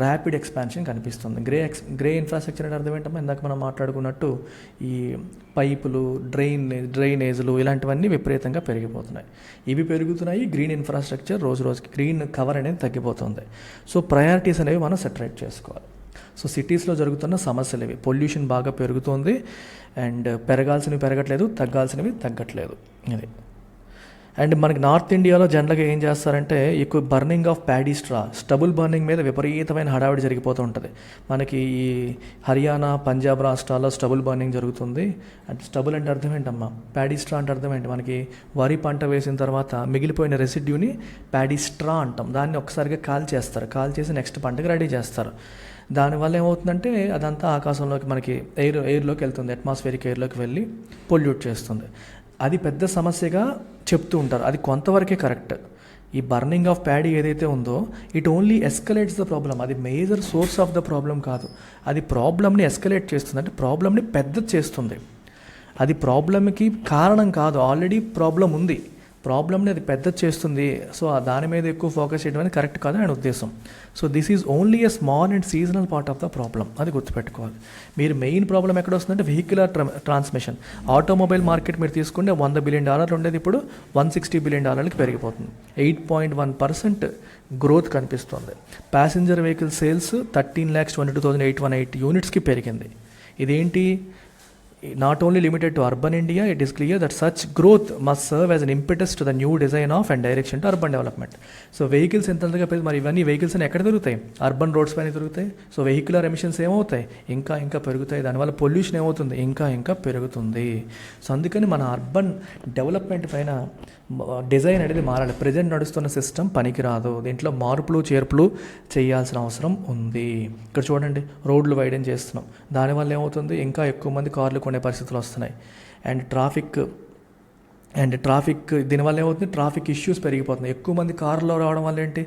ర్యాపిడ్ ఎక్స్పాన్షన్ కనిపిస్తుంది. గ్రే ఇన్ఫ్రాస్ట్రక్చర్ అంటే అర్థం ఏంటమ్మా, ఇందాక మనం మాట్లాడుకున్నట్టు ఈ పైపులు, డ్రైనేజీలు ఇలాంటివన్నీ విపరీతంగా పెరిగిపోతున్నాయి. ఇవి పెరుగుతున్నాయి, గ్రీన్ ఇన్ఫ్రాస్ట్రక్చర్ రోజు రోజుకి, గ్రీన్ కవర్ అనేది తగ్గిపోతుంది. సో ప్రయారిటీస్ అనేవి మనం సెటరేట్ చేసుకోవాలి. సో సిటీస్లో జరుగుతున్న సమస్యలు ఇవి. పొల్యూషన్ బాగా పెరుగుతుంది, అండ్ పెరగాల్సినవి పెరగట్లేదు, తగ్గాల్సినవి తగ్గట్లేదు. ఇది అండ్ మనకి నార్త్ ఇండియాలో జనరల్గా ఏం చేస్తారంటే ఎక్కువ burning of paddy stubble burning మీద విపరీతమైన హడావిడి జరిగిపోతూ ఉంటుంది. మనకి ఈ హర్యానా, పంజాబ్ రాష్ట్రాల్లో స్టబుల్ బర్నింగ్ జరుగుతుంది. అంటే స్టబుల్ అంటే అర్థం ఏంటమ్మా, ప్యాడీ స్ట్రా అంటే అర్థం ఏంటి, మనకి వరి పంట వేసిన తర్వాత మిగిలిపోయిన రెసిడ్యూని ప్యాడీ స్ట్రా అంటాం. దాన్ని ఒకసారిగా కాల్ చేసి నెక్స్ట్ పంటకి రెడీ చేస్తారు. దానివల్ల ఏమవుతుందంటే అదంతా ఆకాశంలోకి మనకి ఎయిర్లోకి వెళ్తుంది, అట్మాస్ఫియరిక్ ఎయిర్లోకి వెళ్ళి పొల్యూట్ చేస్తుంది. అది పెద్ద సమస్యగా చెప్తూ ఉంటారు. అది కొంతవరకే కరెక్ట్. ఈ బర్నింగ్ ఆఫ్ ప్యాడీ ఏదైతే ఉందో it only escalates the problem. అది major source of the problem కాదు. అది ప్రాబ్లమ్ని ఎస్కలేట్ చేస్తుంది, అంటే ప్రాబ్లమ్ని పెద్ద చేస్తుంది. అది ప్రాబ్లమ్కి కారణం కాదు, ఆల్రెడీ ప్రాబ్లం ఉంది, ప్రాబ్లమ్ని అది పెద్ద చేస్తుంది. సో దాని మీద ఎక్కువ ఫోకస్ చేయడం అనేది కరెక్ట్ కాదు ఆయన ఉద్దేశం. So this is only a small and seasonal part of the problem, అది గుర్తుపెట్టుకోవాలి. మీరు మెయిన్ ప్రాబ్లం ఎక్కడ వస్తుందంటే వెహిక్యులర్ ట్రాన్స్మిషన్. ఆటోమొబైల్ మార్కెట్ మీరు తీసుకుంటే $100 బిలియన్ ఉండేది ఇప్పుడు $160 బిలియన్ పెరిగిపోతుంది. 8.1% గ్రోత్ కనిపిస్తుంది. ప్యాసింజర్ వెహికల్ సేల్స్ 13,22,818 యూనిట్స్కి పెరిగింది. ఇదేంటి, not only limited to urban India, it is clear that such growth must serve as an impetus to the new design of and direction to urban development. So vehicles ఎంతగా పెరిగి మరి ఇవన్నీ వెహికల్స్ ఎక్కడ తిరుగుతాయి, అర్బన్ రోడ్స్ పైన తిరుగుతాయి. సో వెహికులర్ ఎమిషన్స్ ఏమవుతాయి, ఇంకా పెరుగుతాయి. దానివల్ల పొల్యూషన్ ఏమవుతుంది, ఇంకా పెరుగుతుంది. సో అందుకని మన అర్బన్ డెవలప్మెంట్ పైన డిజైన్ అనేది మారాలి. ప్రజెంట్ నడుస్తున్న సిస్టమ్ పనికిరాదు, దీంట్లో మార్పులు చేర్పులు చేయాల్సిన అవసరం ఉంది. ఇక్కడ చూడండి, రోడ్లు వైడెన్ చేస్తున్నాం, దానివల్ల ఏమవుతుంది, ఇంకా ఎక్కువ మంది కార్లు కొనే పరిస్థితులు వస్తున్నాయి. అండ్ అండ్ ట్రాఫిక్ దీనివల్ల ఏమవుతుంది, ట్రాఫిక్ ఇష్యూస్ పెరిగిపోతున్నాయి. ఎక్కువ మంది కార్లో రావడం వల్ల ఏంటి,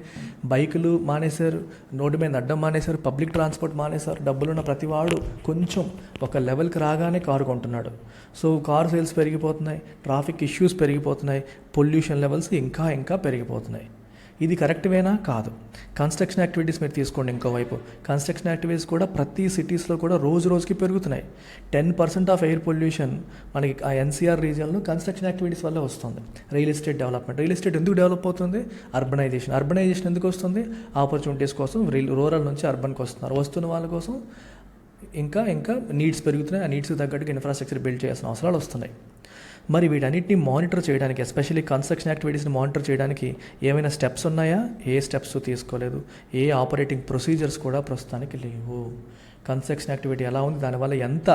బైకులు మానేశారు, రోడ్డు మీద అడ్డం మానేశారు, పబ్లిక్ ట్రాన్స్పోర్ట్ మానేశారు. డబ్బులున్న ప్రతివాడు కొంచెం ఒక లెవెల్కి రాగానే కారు కొంటున్నాడు. సో కార్ సేల్స్ పెరిగిపోతున్నాయి, ట్రాఫిక్ ఇష్యూస్ పెరిగిపోతున్నాయి, పొల్యూషన్ లెవెల్స్ ఇంకా ఇంకా పెరిగిపోతున్నాయి. ఇది కరెక్ట్వేనా? కాదు. కన్స్ట్రక్షన్ యాక్టివిటీస్ మీరు తీసుకోండి. ఇంకోవైపు కన్స్ట్రక్షన్ యాక్టివిటీస్ కూడా ప్రతి సిటీస్లో కూడా రోజు రోజుకి పెరుగుతున్నాయి. 10% ఆఫ్ ఎయిర్ పొల్యూషన్ మనకి ఆ ఎన్సీఆర్ రీజియన్లో కన్స్ట్రక్షన్ యాక్టివిటీస్ వల్ల వస్తుంది. Real estate development. Real estate ఎందుకు డెవలప్ అవుతుంది? అర్బనైజేషన్ ఎందుకు వస్తుంది? ఆపర్చునిటీస్ కోసం రూరల్ నుంచి అర్బన్కి వస్తున్న వాళ్ళ కోసం ఇంకా ఇంకా నీడ్స్ పెరుగుతున్నాయి. ఆ నీడ్స్కి తగ్గట్టుగా ఇన్ఫ్రాస్ట్రక్చర్ బిల్డ్ చేయాల్సిన అవసరాలు వస్తున్నాయి. మరి వీటన్నిటిని మానిటర్ చేయడానికి, ఎస్పెషల్లీ కన్స్ట్రక్షన్ యాక్టివిటీస్ని మానిటర్ చేయడానికి ఏమైనా స్టెప్స్ ఉన్నాయా? ఏ స్టెప్స్ తీసుకోలేదు. ఏ ఆపరేటింగ్ ప్రొసీజర్స్ కూడా ప్రస్తుతానికి లేవు. కన్స్ట్రక్షన్ యాక్టివిటీ ఎలా ఉంది, దానివల్ల ఎంత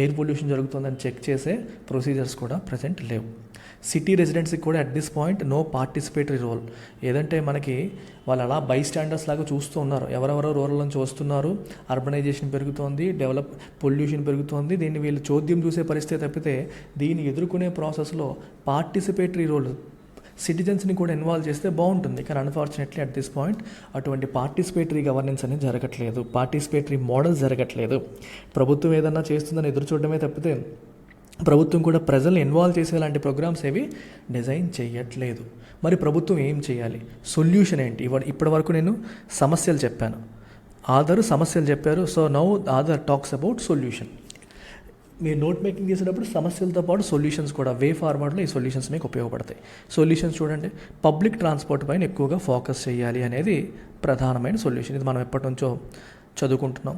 ఎయిర్ పొల్యూషన్ జరుగుతుందని చెక్ చేసే ప్రొసీజర్స్ కూడా ప్రజెంట్ లేవు. సిటీ రెసిడెంట్స్కి కూడా at this point no participatory role. ఏదంటే మనకి వాళ్ళు అలా బై స్టాండర్డ్స్ లాగా చూస్తూ ఉన్నారు. ఎవరెవరో రూరల్ నుంచి వస్తున్నారు, అర్బనైజేషన్ పెరుగుతోంది, పొల్యూషన్ పెరుగుతోంది, దీన్ని వీళ్ళు చోద్యం చూసే పరిస్థితి తప్పితే దీన్ని ఎదుర్కొనే ప్రాసెస్లో పార్టిసిపేటరీ రోల్ సిటిజన్స్ని కూడా ఇన్వాల్వ్ చేస్తే బాగుంటుంది. కానీ అన్ఫార్చునేట్లీ అట్ దిస్ పాయింట్ అటువంటి పార్టిసిపేటరీ గవర్నెన్స్ అనేది జరగట్లేదు, పార్టిసిపేటరీ మోడల్ జరగట్లేదు. ప్రభుత్వం ఏదన్నా చేస్తుందని ఎదురు చూడడమే తప్పితే ప్రభుత్వం కూడా ప్రజల్ని ఇన్వాల్వ్ చేసేలాంటి ప్రోగ్రామ్స్ ఏవి డిజైన్ చేయట్లేదు. మరి ప్రభుత్వం ఏం చేయాలి? సొల్యూషన్ ఏంటి? ఇప్పటి వరకు నేను సమస్యలు చెప్పాను, సమస్యలు చెప్పారు. So now other talks about solution. మీరు నోట్ మేకింగ్ చేసేటప్పుడు సమస్యలతో పాటు సొల్యూషన్స్ కూడా వే ఫార్వర్డ్లో ఈ సొల్యూషన్స్ మీకు ఉపయోగపడతాయి. సొల్యూషన్స్ చూడండి, పబ్లిక్ ట్రాన్స్పోర్ట్ పైన ఎక్కువగా ఫోకస్ చేయాలి అనేది ప్రధానమైన సొల్యూషన్. ఇది మనం ఎప్పటి నుంచో చదువుకుంటున్నాం.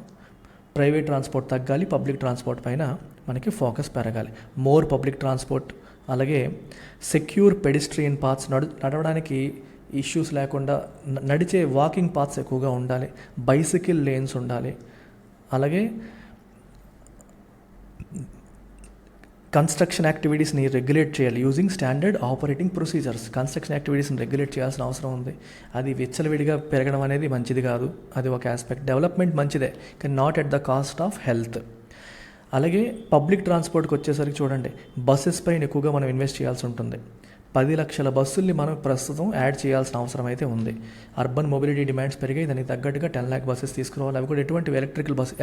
ప్రైవేట్ ట్రాన్స్పోర్ట్ తగ్గాలి, పబ్లిక్ ట్రాన్స్పోర్ట్ పైన మనకి ఫోకస్ పెరగాలి. మోర్ పబ్లిక్ ట్రాన్స్పోర్ట్, అలాగే సెక్యూర్ పెడిస్ట్రియన్ పాత్స్, నడవడానికి ఇష్యూస్ లేకుండా నడిచే వాకింగ్ పాత్స్ ఎక్కువగా ఉండాలి, బైసికిల్ లేన్స్ ఉండాలి. అలాగే కన్స్ట్రక్షన్ యాక్టివిటీస్ని రెగ్యులేట్ చేయాలి using standard operating procedures. Construction యాక్టివిటీస్ని రెగ్యులేట్ చేయాల్సిన అవసరం ఉంది. అది విచ్చలవిడిగా పెరగడం అనేది మంచిది కాదు. అది ఒక ఆస్పెక్ట్. డెవలప్మెంట్ మంచిదే, కానీ not at the cost of health. అలాగే పబ్లిక్ ట్రాన్స్పోర్ట్కి వచ్చేసరికి చూడండి, బస్సెస్ పైన ఎక్కువగా మనం ఇన్వెస్ట్ చేయాల్సి ఉంటుంది. 10 లక్షల బస్సుల్ని మనం ప్రస్తుతం యాడ్ చేయాల్సిన అవసరం అయితే ఉంది. అర్బన్ మొబిలిటీ డిమాండ్స్ పెరిగాయి, దానికి తగ్గట్టుగా 10 lakh బస్సెస్ తీసుకురావాలి. అవి కూడా ఎటువంటి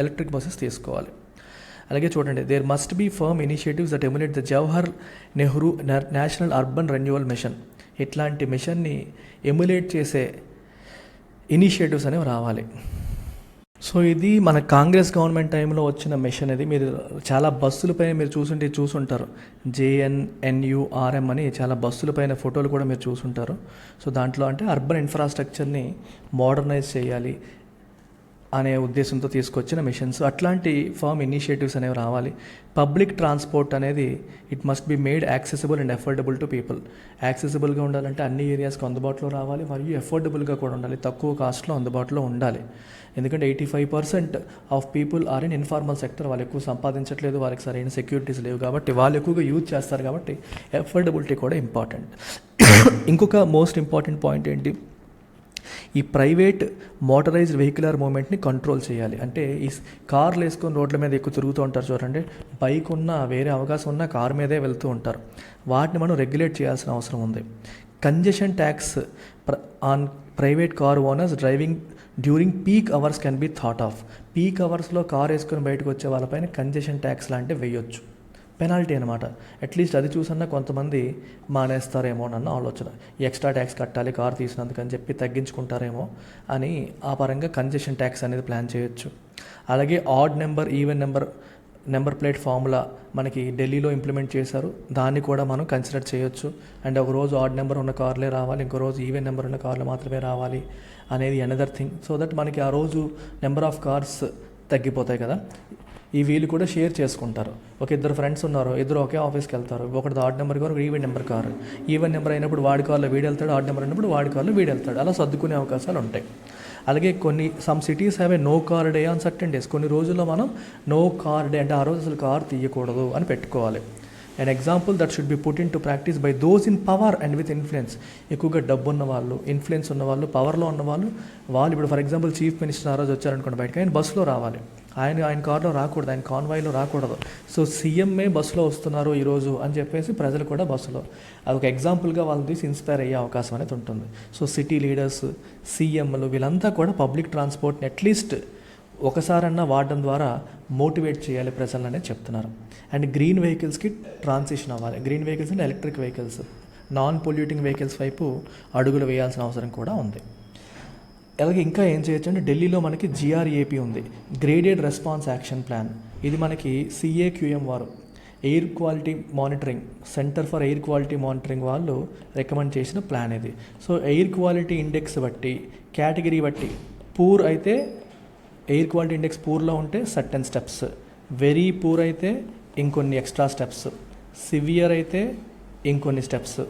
ఎలక్ట్రిక్ బస్సెస్ తీసుకోవాలి. అలాగే చూడండి, there must be firm initiatives that emulate the Jawahar Nehru national urban renewal mission. ఇట్లాంటి మిషన్ని ఎమ్యులేట్ చేసే ఇనిషియేటివ్స్ అనేవి రావాలి. సో ఇది మన కాంగ్రెస్ గవర్నమెంట్ టైంలో వచ్చిన మిషన్. ఇది మీరు చాలా బస్సులపైన మీరు చూసుంటారు. JNNURM అని చాలా బస్సులపైన ఫోటోలు కూడా మీరు చూసుంటారు. సో దాంట్లో అంటే అర్బన్ ఇన్ఫ్రాస్ట్రక్చర్ని మోడర్నైజ్ చేయాలి అనే ఉద్దేశంతో తీసుకొచ్చిన మిషన్స్. అట్లాంటి ఫర్మ్ ఇనిషియేటివ్స్ అనేవి రావాలి. పబ్లిక్ ట్రాన్స్పోర్ట్ అనేది it must be made accessible and affordable to people. యాక్సెసిబుల్గా ఉండాలంటే అన్ని ఏరియాస్కి అందుబాటులో రావాలి, మరియు అఫోర్డబుల్గా కూడా ఉండాలి, తక్కువ కాస్ట్లో అందుబాటులో ఉండాలి. ఎందుకంటే 85% of people are in informal sector. వాళ్ళు ఎక్కువ సంపాదించట్లేదు, వాళ్ళకి సరైన సెక్యూరిటీస్ లేవు కాబట్టి వాళ్ళు ఎక్కువగా యూజ్ చేస్తారు. కాబట్టి అఫోర్డబిలిటీ కూడా ఇంపార్టెంట్. ఇంకొక మోస్ట్ ఇంపార్టెంట్ పాయింట్ ఏంటి, ఈ ప్రైవేట్ మోటరైజ్డ్ వెహికులర్ మూవ్మెంట్ని కంట్రోల్ చేయాలి. అంటే ఈ కార్లు వేసుకొని రోడ్ల మీద ఎక్కువ తిరుగుతూ ఉంటారు చూడండి, బైక్ ఉన్నా వేరే అవకాశం ఉన్నా కారు మీదే వెళ్తూ ఉంటారు. వాటిని మనం రెగ్యులేట్ చేయాల్సిన అవసరం ఉంది. Congestion tax on private car owners driving during peak hours can be thought of. Peak అవర్స్లో కార్ వేసుకొని బయటకు వచ్చే వాళ్ళపైన కంజెషన్ ట్యాక్స్ లాంటివి వేయొచ్చు, పెనాల్టీ అనమాట. అట్లీస్ట్ అది చూసన్నా కొంతమంది మానేస్తారేమో అన్న ఆలోచన. ఎక్స్ట్రా ట్యాక్స్ కట్టాలి కారు తీసినందుకని చెప్పి తగ్గించుకుంటారేమో అని ఆ పరంగా కంజెషన్ ట్యాక్స్ అనేది ప్లాన్ చేయొచ్చు. అలాగే odd number even number plate formula మనకి ఢిల్లీలో ఇంప్లిమెంట్ చేశారు, దాన్ని కూడా మనం కన్సిడర్ చేయొచ్చు. అండ్ ఒక రోజు ఆడ్ నెంబర్ ఉన్న కార్లే రావాలి, ఇంకో రోజు ఈవెన్ నెంబర్ ఉన్న కార్లు మాత్రమే రావాలి అనేది అనదర్ థింగ్. సో దట్ మనకి ఆ రోజు నెంబర్ ఆఫ్ కార్స్ తగ్గిపోతాయి కదా. ఈ వీళ్ళు కూడా షేర్ చేసుకుంటారు. ఒక ఇద్దరు ఫ్రెండ్స్ ఉన్నారు, ఇద్దరు ఒకే ఆఫీస్కి వెళ్తారు, ఒకటి odd number car, even number car. Even number అయినప్పుడు వాడి కార్లో వీడు వెళ్తాడు, ఆడ్ నెంబర్ అయినప్పుడు వాడి కార్లో వీడు వెళ్తాడు. అలా సర్దుకునే అవకాశాలు ఉంటాయి. అలాగే some cities have a no car day on certain days. కొన్ని రోజుల్లో మనం నో కార్ డే అంటే ఆ రోజు అసలు కార్ తీయకూడదు అని పెట్టుకోవాలి. And example that should be put in to practice by those in power and with influence. ఎక్కువగా డబ్బు ఉన్న వాళ్ళు, ఇన్ఫ్లుయెన్స్ ఉన్న వాళ్ళు, పవర్లో ఉన్న వాళ్ళు ఇప్పుడు ఫర్ ఎగ్జాంపుల్ చీఫ్ మినిస్టర్ ఆ రోజు వచ్చారనుకోండి బయటకు, ఆయన బస్సులో రావాలి, ఆయన కార్లో రాకూడదు, ఆయన కాన్వాయ్లో రాకూడదు. సో సీఎంఏ బస్సులో వస్తున్నారు ఈరోజు అని చెప్పేసి ప్రజలు కూడా బస్సులో, అదొక ఎగ్జాంపుల్గా వాళ్ళని తీసి ఇన్స్పైర్ అయ్యే అవకాశం అనేది ఉంటుంది. సో సిటీ లీడర్స్, సీఎంలు వీళ్ళంతా కూడా పబ్లిక్ ట్రాన్స్పోర్ట్ని అట్లీస్ట్ ఒకసారన్నా వాడడం ద్వారా మోటివేట్ చేయాలి ప్రజలనే చెప్తున్నారు. అండ్ గ్రీన్ వెహికల్స్కి ట్రాన్సిషన్ అవ్వాలి. గ్రీన్ వెహికల్స్ అంటే electric vehicles, non polluting vehicles వైపు అడుగులు వేయాల్సిన అవసరం కూడా ఉంది. అలాగే ఇంకా ఏం చేయొచ్చు అంటే ఢిల్లీలో మనకి GRAP ఉంది, గ్రేడెడ్ రెస్పాన్స్ యాక్షన్ ప్లాన్. ఇది మనకి CAQM వారు, air quality monitoring, centre for air quality monitoring వాళ్ళు రికమెండ్ చేసిన ప్లాన్ ఇది. సో ఎయిర్ క్వాలిటీ ఇండెక్స్ బట్టి, కేటగిరీ బట్టి, పూర్ అయితే ఎయిర్ క్వాలిటీ ఇండెక్స్ పూర్లో ఉంటే సర్టెన్ స్టెప్స్, వెరీ పూర్ అయితే ఇంకొన్ని ఎక్స్ట్రా స్టెప్స్, సివియర్ అయితే ఇంకొన్ని స్టెప్స్,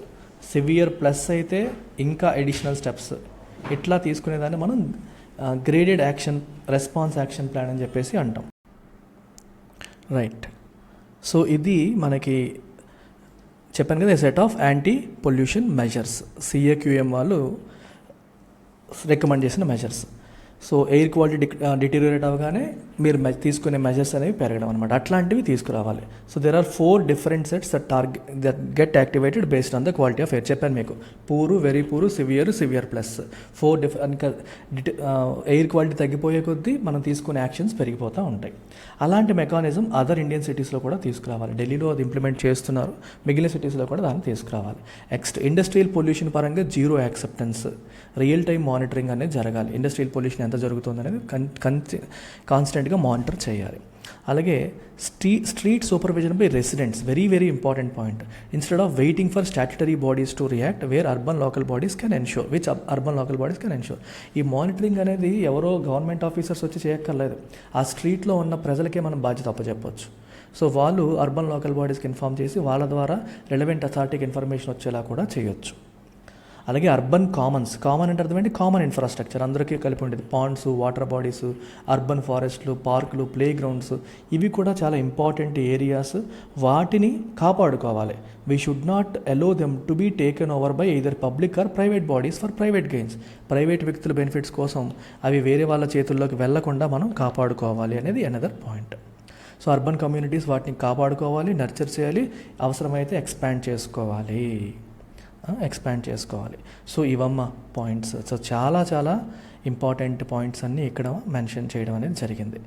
సివియర్ ప్లస్ అయితే ఇంకా అడిషనల్ స్టెప్స్, ఇట్లా తీసుకునేదాన్ని మనం graded action response action plan అని చెప్పేసి అంటాం. రైట్. సో ఇది మనకి చెప్పాను కదా, set of anti pollution measures, CAQM వాళ్ళు రికమెండ్ చేసిన measures. So air quality deteriorate అవ్వగానే మీరు తీసుకునే మెజర్స్ అనేవి పెరగడం అనమాట, అట్లాంటివి తీసుకురావాలి. So there are 4 different sets that get activated based on the quality of air. చెప్పాను మీకు, poor, very poor, severe plus 4 air quality తగ్గిపోయే కొద్దీ మనం తీసుకునే యాక్షన్స్ పెరిగిపోతూ ఉంటాయి. అలాంటి మెకానిజం అదర్ ఇండియన్ సిటీస్లో కూడా తీసుకురావాలి. ఢిల్లీలో అది ఇంప్లిమెంట్ చేస్తున్నారు, మిగిలిన సిటీస్లో కూడా దాన్ని తీసుకురావాలి. నెక్స్ట్, ఇండస్ట్రియల్ పొల్యూషన్ పరంగా zero acceptance, real time monitoring అనేది జరగాలి. ఇండస్ట్రియల్ పొల్యూషన్ ఎంత జరుగుతుంది అనేది కాన్స్టెంట్గా మానిటర్ చేయాలి. అలాగే street supervision by residents, very important point. Instead of waiting for statutory bodies to react, where urban local bodies can ensure, urban local bodies can ensure. ఈ మానిటరింగ్ అనేది ఎవరో గవర్నమెంట్ ఆఫీసర్స్ వచ్చి చేయక్కర్లేదు, ఆ స్ట్రీట్లో ఉన్న ప్రజలకే మనం బాధ్యత అప్పచెప్పవచ్చు. సో వాళ్ళు అర్బన్ లోకల్ బాడీస్కి ఇన్ఫార్మ్ చేసి వాళ్ళ ద్వారా రిలవెంట్ అథారిటీకి ఇన్ఫర్మేషన్ వచ్చేలా కూడా చేయొచ్చు. అలాగే అర్బన్ కామన్ అంటే అర్థమేంటి, కామన్ ఇన్ఫ్రాస్ట్రక్చర్ అందరికీ కలిపి ఉండేది. పాండ్స్, వాటర్ బాడీస్, అర్బన్ ఫారెస్ట్లు, పార్కులు, ప్లే గ్రౌండ్స్, ఇవి కూడా చాలా ఇంపార్టెంట్ ఏరియాస్. వాటిని కాపాడుకోవాలి. We should not allow them to be taken over by either public or private bodies for private gains. Private వ్యక్తుల బెనిఫిట్స్ కోసం అవి వేరే వాళ్ళ చేతుల్లోకి వెళ్లకుండా మనం కాపాడుకోవాలి అనేది another point. So urban communities వాటిని కాపాడుకోవాలి, నర్చర్ చేయాలి, అవసరమైతే ఎక్స్పాండ్ చేసుకోవాలి. సో ఇవమ్మ పాయింట్స్. సో చాలా ఇంపార్టెంట్ పాయింట్స్ అన్నీ ఇక్కడ మెన్షన్ చేయడం అనేది జరిగింది.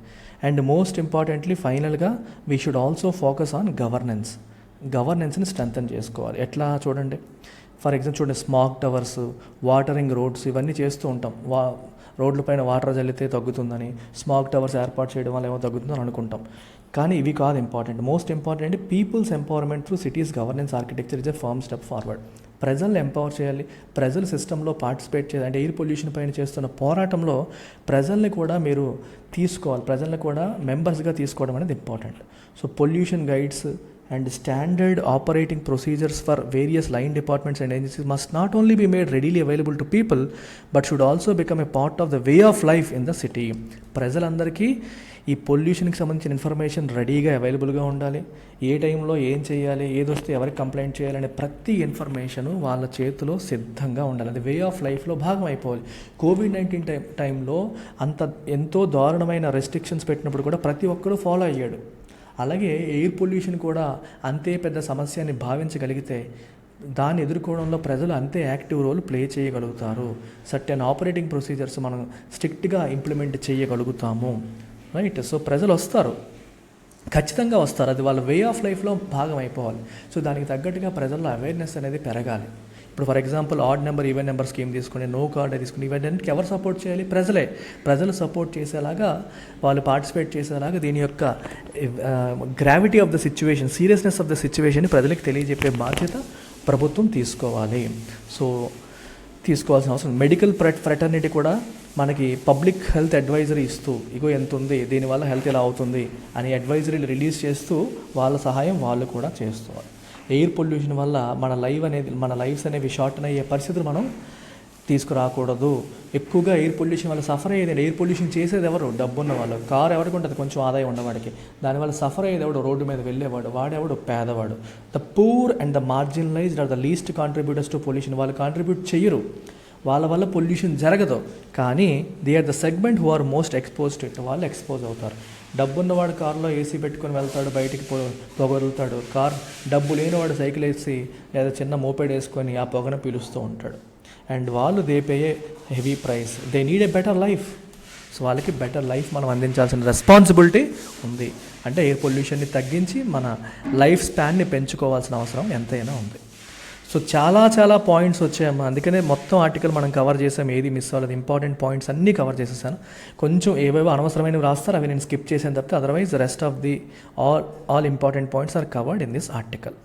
అండ్ మోస్ట్ ఇంపార్టెంట్లీ ఫైనల్గా we should also focus on గవర్నెన్స్ని స్ట్రెంథన్ చేసుకోవాలి. ఎట్లా చూడండి, ఫర్ ఎగ్జాంపుల్ చూడండి, స్మాగ్ టవర్స్, వాటరింగ్ రోడ్స్, ఇవన్నీ చేస్తూ ఉంటాం. రోడ్ల పైన వాటర్ చల్లితే తగ్గుతుందని, స్మాగ్ టవర్స్ ఏర్పాటు చేయడం వల్ల ఏమో తగ్గుతుందని అనుకుంటాం. కానీ ఇవి కాదు important. Most important people's empowerment through cities governance architecture is a firm step forward. ప్రజల్ని ఎంపవర్ చేయాలి, ప్రజలు సిస్టంలో పార్టిసిపేట్ చేయాలి. అంటే ఎయిర్ పొల్యూషన్ పైన చేస్తున్న పోరాటంలో ప్రజల్ని కూడా మీరు తీసుకోవాలి, ప్రజల్ని కూడా మెంబర్స్గా తీసుకోవడం అనేది important. So pollution guides and standard operating procedures for various line departments and agencies must not only be made readily available to people but should also become a part of the way of life in the city. ప్రజలందరికీ ఈ పొల్యూషన్కి సంబంధించిన ఇన్ఫర్మేషన్ రెడీగా అవైలబుల్గా ఉండాలి. ఏ టైంలో ఏం చేయాలి, ఏదొస్తే ఎవరికి కంప్లైంట్ చేయాలనే ప్రతి ఇన్ఫర్మేషను వాళ్ళ చేతిలో సిద్ధంగా ఉండాలి. అది వే ఆఫ్ లైఫ్లో భాగం అయిపోవాలి. కోవిడ్-19 టైంలో ఎంతో దారుణమైన రెస్ట్రిక్షన్స్ పెట్టినప్పుడు కూడా ప్రతి ఒక్కరూ ఫాలో అయ్యాడు. అలాగే ఎయిర్ పొల్యూషన్ కూడా అంతే పెద్ద సమస్యని భావించగలిగితే దాన్ని ఎదుర్కోవడంలో ప్రజలు అంతే యాక్టివ్ రోల్ ప్లే చేయగలుగుతారు. సర్టెన్ ఆపరేటింగ్ ప్రొసీజర్స్ మనం స్ట్రిక్ట్గా ఇంప్లిమెంట్ చేయగలుగుతాము. రైట్. సో ప్రజలు వస్తారు, ఖచ్చితంగా వస్తారు. అది వాళ్ళ వే ఆఫ్ లైఫ్లో భాగం అయిపోవాలి. సో దానికి తగ్గట్టుగా ప్రజల్లో అవేర్నెస్ అనేది పెరగాలి. ఇప్పుడు for example odd number even number scheme తీసుకుని, నో కార్డ్ తీసుకుని, ఇవన్నిటికి ఎవరు సపోర్ట్ చేయాలి? ప్రజలు సపోర్ట్ చేసేలాగా, వాళ్ళు పార్టిసిపేట్ చేసేలాగా దీని యొక్క gravity of the situation, seriousness of the సిచ్యువేషన్ని ప్రజలకు తెలియజెప్పే బాధ్యత ప్రభుత్వం తీసుకోవాలి. సో తీసుకోవాల్సిన అవసరం. మెడికల్ ఫ్రెటర్నిటీ కూడా మనకి పబ్లిక్ హెల్త్ అడ్వైజరీ ఇస్తూ, ఇగో ఎంత ఉంది, దీనివల్ల హెల్త్ ఇలా అవుతుంది అని అడ్వైజరీలు రిలీజ్ చేస్తూ వాళ్ళ సహాయం వాళ్ళు కూడా చేస్తున్నారు. ఎయిర్ పొల్యూషన్ వల్ల మన లైఫ్స్ అనేవి షార్టన్ అయ్యే పరిస్థితులు మనం తీసుకురాకూడదు. ఎక్కువగా ఎయిర్ పొల్యూషన్ వల్ల సఫర్ అయ్యేది, ఎయిర్ పొల్యూషన్ చేసేది ఎవరు? డబ్బున్న వాళ్ళు. కారు ఎవరికి ఉంటుంది? కొంచెం ఆదాయం ఉన్నవాడికి. దానివల్ల సఫర్ అయ్యేది ఎవడు? రోడ్డు మీద వెళ్ళేవాడు. వాడెవడు? పేదవాడు. The poor and the marginalized are the least contributors to pollution. వాళ్ళు కాంట్రిబ్యూట్ చెయ్యరు, వాళ్ళ వల్ల పొల్యూషన్ జరగదు. కానీ they are the segment who are most expose to it. వాళ్ళు ఎక్స్పోజ్ అవుతారు. డబ్బున్నవాడు కారులో ఏసీ పెట్టుకొని వెళ్తాడు, బయటికి పొగలుతాడు. డబ్బు లేనివాడు సైకిల్ వేసి లేదా చిన్న మోపెడ్ వేసుకొని ఆ పొగను పీలుస్తూ ఉంటాడు. అండ్ వాళ్ళు they pay A heavy price. They need a better life. So వాళ్ళకి బెటర్ లైఫ్ మనం అందించాల్సిన రెస్పాన్సిబిలిటీ ఉంది. అంటే ఎయిర్ పొల్యూషన్ని తగ్గించి మన లైఫ్ స్పాన్ని పెంచుకోవాల్సిన అవసరం ఎంతైనా ఉంది. సో చాలా పాయింట్స్ వచ్చాయమ్మా. అందుకనే మొత్తం ఆర్టికల్ మనం కవర్ చేసాం, ఏది మిస్ అవ్వలేదు. ఇంపార్టెంట్ పాయింట్స్ అన్నీ కవర్ చేసేసాను. కొంచెం ఏవేవో అనవసరమైనవి రాస్తారు, అవి నేను స్కిప్ చేసాను తప్పితే otherwise rest of the all important points are covered in this article.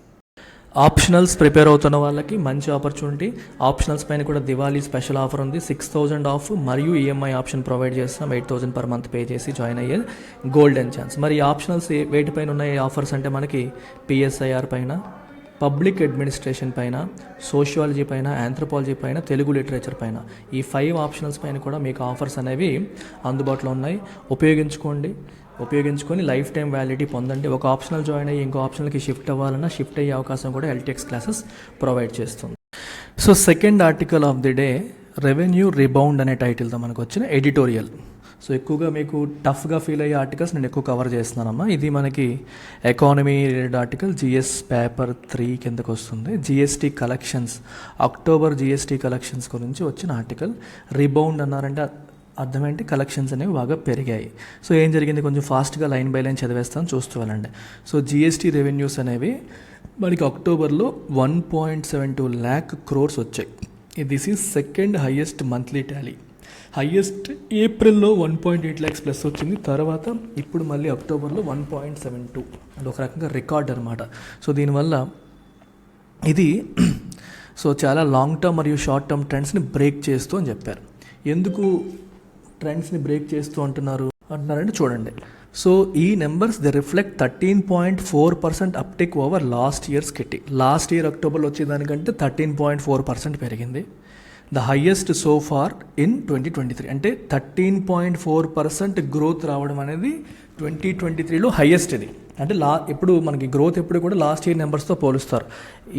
Optionals prepare అవుతున్న వాళ్ళకి మంచి ఆపర్చునిటీ. ఆప్షనల్స్ పైన కూడా దివాళీ స్పెషల్ ఆఫర్ ఉంది. 6,000 ఆఫ్ మరియు ఈఎంఐ ఆప్షన్ ప్రొవైడ్ చేస్తాం. 8,000 పర్ మంత్ పే చేసి జాయిన్ అయ్యే గోల్డెన్ ఛాన్స్. మరి ఆప్షనల్స్ వేటిపైన ఉన్నాయి ఆఫర్స్ అంటే మనకి పిఎస్ఐఆర్ పైన, పబ్లిక్ అడ్మినిస్ట్రేషన్ పైన, సోషియాలజీ పైన, ఆంథ్రోపాలజీ పైన, తెలుగు లిటరేచర్ పైన, ఈ 5 ఆప్షనల్స్ పైన కూడా మీకు ఆఫర్స్ అనేవి అందుబాటులో ఉన్నాయి. ఉపయోగించుకొని లైఫ్ టైం వ్యాలిడిటీ పొందండి. ఒక ఆప్షనల్ జాయిన్ అయ్యి ఇంకో ఆప్షనల్కి షిఫ్ట్ అవ్వాలన్నా షిఫ్ట్ అయ్యే అవకాశం కూడా ఎల్టీఎక్స్ క్లాసెస్ ప్రొవైడ్ చేస్తుంది. So second article of the day revenue rebound అనే టైటిల్తో మనకు వచ్చిన ఎడిటోరియల్. సో ఎక్కువగా మీకు టఫ్గా ఫీల్ అయ్యే ఆర్టికల్స్ నేను ఎక్కువ కవర్ చేస్తున్నానమ్మా. ఇది మనకి economy related article, GS paper 3 కిందకు వస్తుంది. GST collections, October GST collections గురించి వచ్చిన ఆర్టికల్. రిబౌండ్ అన్నారంటే అర్థం ఏంటి? కలెక్షన్స్ అనేవి బాగా పెరిగాయి. సో ఏం జరిగింది? కొంచెం ఫాస్ట్గా లైన్ బై లైన్ చదివేస్తాను, చూస్తూ వెళ్ళండి. సో జిఎస్టీ రెవెన్యూస్ అనేవి మనకి అక్టోబర్లో 1.72 lakh crores వచ్చాయి. This is second highest monthly Tally. Highest ఏప్రిల్లో 1.8 lakhs ప్లస్ వచ్చింది. తర్వాత ఇప్పుడు మళ్ళీ అక్టోబర్లో 1.72. అది ఒక రకంగా రికార్డ్ అనమాట. సో దీనివల్ల ఇది చాలా లాంగ్ టర్మ్ మరియు షార్ట్ టర్మ్ ట్రెండ్స్ని బ్రేక్ చేస్తూ అని చెప్పారు. ఎందుకు ట్రెండ్స్ని బ్రేక్ చేస్తూ అంటున్నారంటే చూడండి. సో ఈ numbers they reflect 13.4% uptick over last years kitty. Last year అక్టోబర్లో వచ్చేదానికంటే 13.4% పెరిగింది. The highest so far in 2023. అంటే 13.4% గ్రోత్ రావడం అనేది 2023లో హయ్యెస్ట్. ఇది అంటే ఇప్పుడు మనకి గ్రోత్ ఎప్పుడు కూడా లాస్ట్ ఇయర్ నెంబర్స్తో పోలుస్తారు.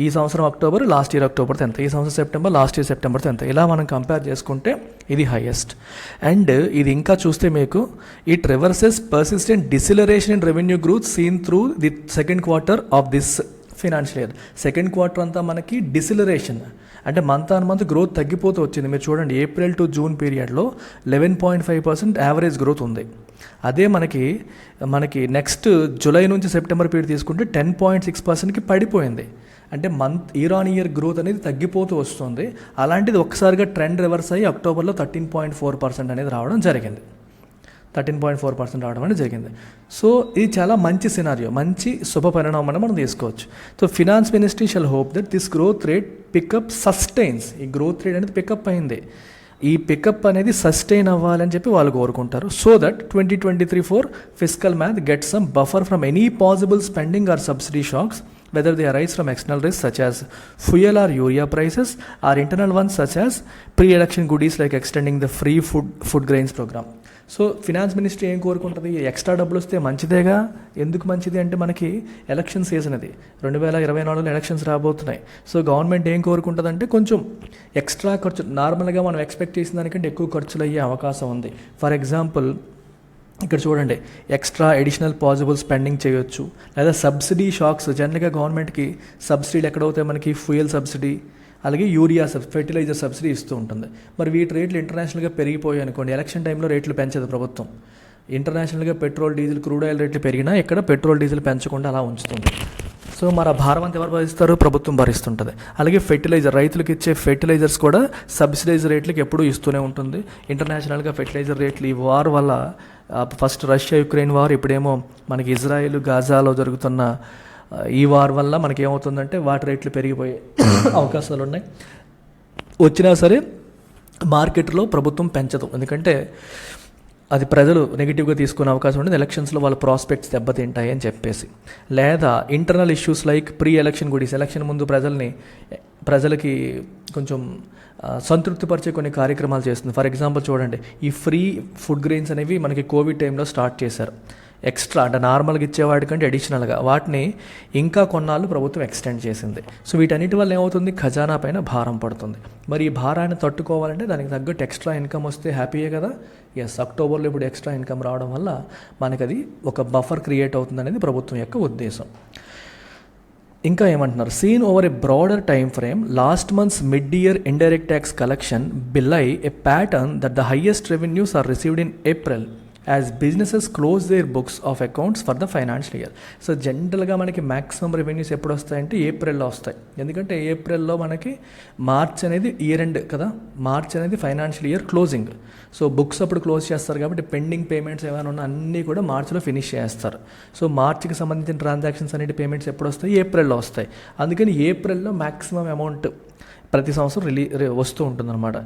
ఈ సంవత్సరం అక్టోబర్, లాస్ట్ ఇయర్ అక్టోబర్తో ఎంత, ఈ సంవత్సరం సెప్టెంబర్, లాస్ట్ ఇయర్ సెప్టెంబర్తో ఎంత, ఇలా మనం కంపేర్ చేసుకుంటే ఇది హైయెస్ట్. అండ్ ఇది ఇంకా చూస్తే మీకు it reverses persistent డిసిలరేషన్ in revenue growth scene through the second quarter of this financial year. Second quarter అంతా మనకి డిసిలరేషన్ అంటే మంత్ ఆన్ మంత్ గ్రోత్ తగ్గిపోతూ వచ్చింది. మీరు చూడండి, ఏప్రిల్ టు జూన్ పీరియడ్లో 11.5% యావరేజ్ గ్రోత్ ఉంది. అదే మనకి నెక్స్ట్ జూలై నుంచి సెప్టెంబర్ పీరియడ్ తీసుకుంటే 10.6%కి పడిపోయింది. అంటే ఇయర్ ఆన్ ఇయర్ గ్రోత్ అనేది తగ్గిపోతూ వస్తుంది. అలాంటిది ఒక్కసారిగా ట్రెండ్ రివర్స్ అయ్యి అక్టోబర్లో 13.4% అనేది రావడం జరిగింది. 13.4% రావడం అనేది జరిగింది. సో ఇది చాలా మంచి సినారియో, మంచి శుభ పరిణామం అని మనం తీసుకోవచ్చు. So finance ministry shall hope that this growth rate pickup sustains. ఈ గ్రోత్ రేట్ అనేది పికప్ అయింది. ఈ పికప్ అనేది సస్టైన్ అవ్వాలని చెప్పి వాళ్ళు కోరుకుంటారు. So that 2023-4 fiscal math get some buffer from any possible spending or subsidy shocks whether they arise from external risks such as fuel or urea prices or internal ones such as pre-election goodies like extending the free food grains program. So finance ministry ఏం కోరుకుంటుంది? ఎక్స్ట్రా డబ్బులు వస్తే మంచిదేగా. ఎందుకు మంచిది అంటే మనకి ఎలక్షన్ సీజన్ అది, 2024లో ఎలక్షన్స్ రాబోతున్నాయి. సో గవర్నమెంట్ ఏం కోరుకుంటుంది అంటే కొంచెం ఎక్స్ట్రా ఖర్చు, నార్మల్గా మనం ఎక్స్పెక్ట్ చేసిన దానికంటే ఎక్కువ ఖర్చులు అయ్యే అవకాశం ఉంది. ఫర్ ఎగ్జాంపుల్ ఇక్కడ చూడండి, ఎక్స్ట్రా ఎడిషనల్ పాసిబుల్ స్పెండింగ్ చేయొచ్చు. లేదా సబ్సిడీ షాక్స్, జనరల్గా గవర్నమెంట్కి సబ్సిడీలు ఎక్కడవుతాయి? మనకి ఫ్యూయల్ సబ్సిడీ, అలాగే యూరియా ఫెర్టిలైజర్ సబ్సిడీ ఇస్తూ ఉంటుంది. మరి వీటి రేట్లు ఇంటర్నేషనల్గా పెరిగిపోయాయి అనుకోండి, ఎలక్షన్ టైంలో రేట్లు పెంచదు ప్రభుత్వం. ఇంటర్నేషనల్గా పెట్రోల్, డీజిల్, క్రూడ్ ఆయిల్ రేట్లు పెరిగినా ఇక్కడ పెట్రోల్, డీజిల్ పెంచకుండా అలా ఉంచుతుంది. సో మరి ఆ భారం అంతా ఎవరు భరిస్తారు? ప్రభుత్వం భరిస్తుంటుంది. అలాగే ఫెర్టిలైజర్, రైతులకు ఇచ్చే ఫెర్టిలైజర్స్ కూడా సబ్సిడైజ్ రేట్లకి ఎప్పుడూ ఇస్తూనే ఉంటుంది. ఇంటర్నేషనల్గా ఫెర్టిలైజర్ రేట్లు ఈ వార్ వల్ల, ఫస్ట్ రష్యా యుక్రెయిన్ వార్, ఇప్పుడేమో మనకి ఇజ్రాయెల్ గాజాలో జరుగుతున్న ఈ వార్ వల్ల మనకి ఏమవుతుందంటే వాటి రేట్లు పెరిగిపోయే అవకాశాలు ఉన్నాయి. వచ్చినా సరే మార్కెట్లో ప్రభుత్వం పెంచదు, ఎందుకంటే అది ప్రజలు నెగిటివ్గా తీసుకునే అవకాశం ఉండేది. ఎలక్షన్స్లో వాళ్ళ ప్రాస్పెక్ట్స్ దెబ్బతింటాయి అని చెప్పేసి. లేదా internal issues like pre election goodies, election ముందు ప్రజలకి కొంచెం సంతృప్తిపరిచే కొన్ని కార్యక్రమాలు చేస్తుంది. ఫర్ ఎగ్జాంపుల్ చూడండి, ఈ ఫ్రీ ఫుడ్ గ్రెయిన్స్ అనేవి మనకి కోవిడ్ టైంలో స్టార్ట్ చేశారు. ఎక్స్ట్రా అంటే నార్మల్గా ఇచ్చేవాటికంటే అడిషనల్గా వాటిని ఇంకా కొన్నాళ్ళు ప్రభుత్వం ఎక్స్టెండ్ చేసింది. సో వీటన్నిటి వల్ల ఏమవుతుంది, ఖజానా పైన భారం పడుతుంది. మరి ఈ భారాన్ని తట్టుకోవాలంటే దానికి తగ్గట్టు ఎక్స్ట్రా ఇన్కమ్ వస్తే హ్యాపీయే కదా. ఎస్, అక్టోబర్లో ఇప్పుడు ఎక్స్ట్రా ఇన్కమ్ రావడం వల్ల మనకి అది ఒక బఫర్ క్రియేట్ అవుతుంది అనేది ప్రభుత్వం యొక్క ఉద్దేశం. ఇంకా ఏమంటున్నారు, seen over a broader time frame last months mid year indirect tax collection belie a pattern that the highest revenues are received in April as businesses close their books of accounts for the financial year. So జనరల్గా మనకి మ్యాక్సిమం రెవెన్యూస్ ఎప్పుడు వస్తాయంటే ఏప్రిల్లో వస్తాయి. ఎందుకంటే ఏప్రిల్లో మనకి మార్చ్ అనేది ఇయర్ ఎండ్ కదా, మార్చ్ అనేది financial year closing. So books అప్పుడు క్లోజ్ చేస్తారు కాబట్టి పెండింగ్ పేమెంట్స్ ఏమైనా ఉన్నా అన్నీ కూడా మార్చిలో ఫినిష్ చేస్తారు. సో మార్చికి సంబంధించిన ట్రాన్సాక్షన్స్ అనేటి పేమెంట్స్ ఎప్పుడు వస్తాయి, ఏప్రిల్లో వస్తాయి. అందుకని ఏప్రిల్లో మ్యాక్సిమం అమౌంట్ ప్రతి సంవత్సరం వస్తూ ఉంటుందన్నమాట.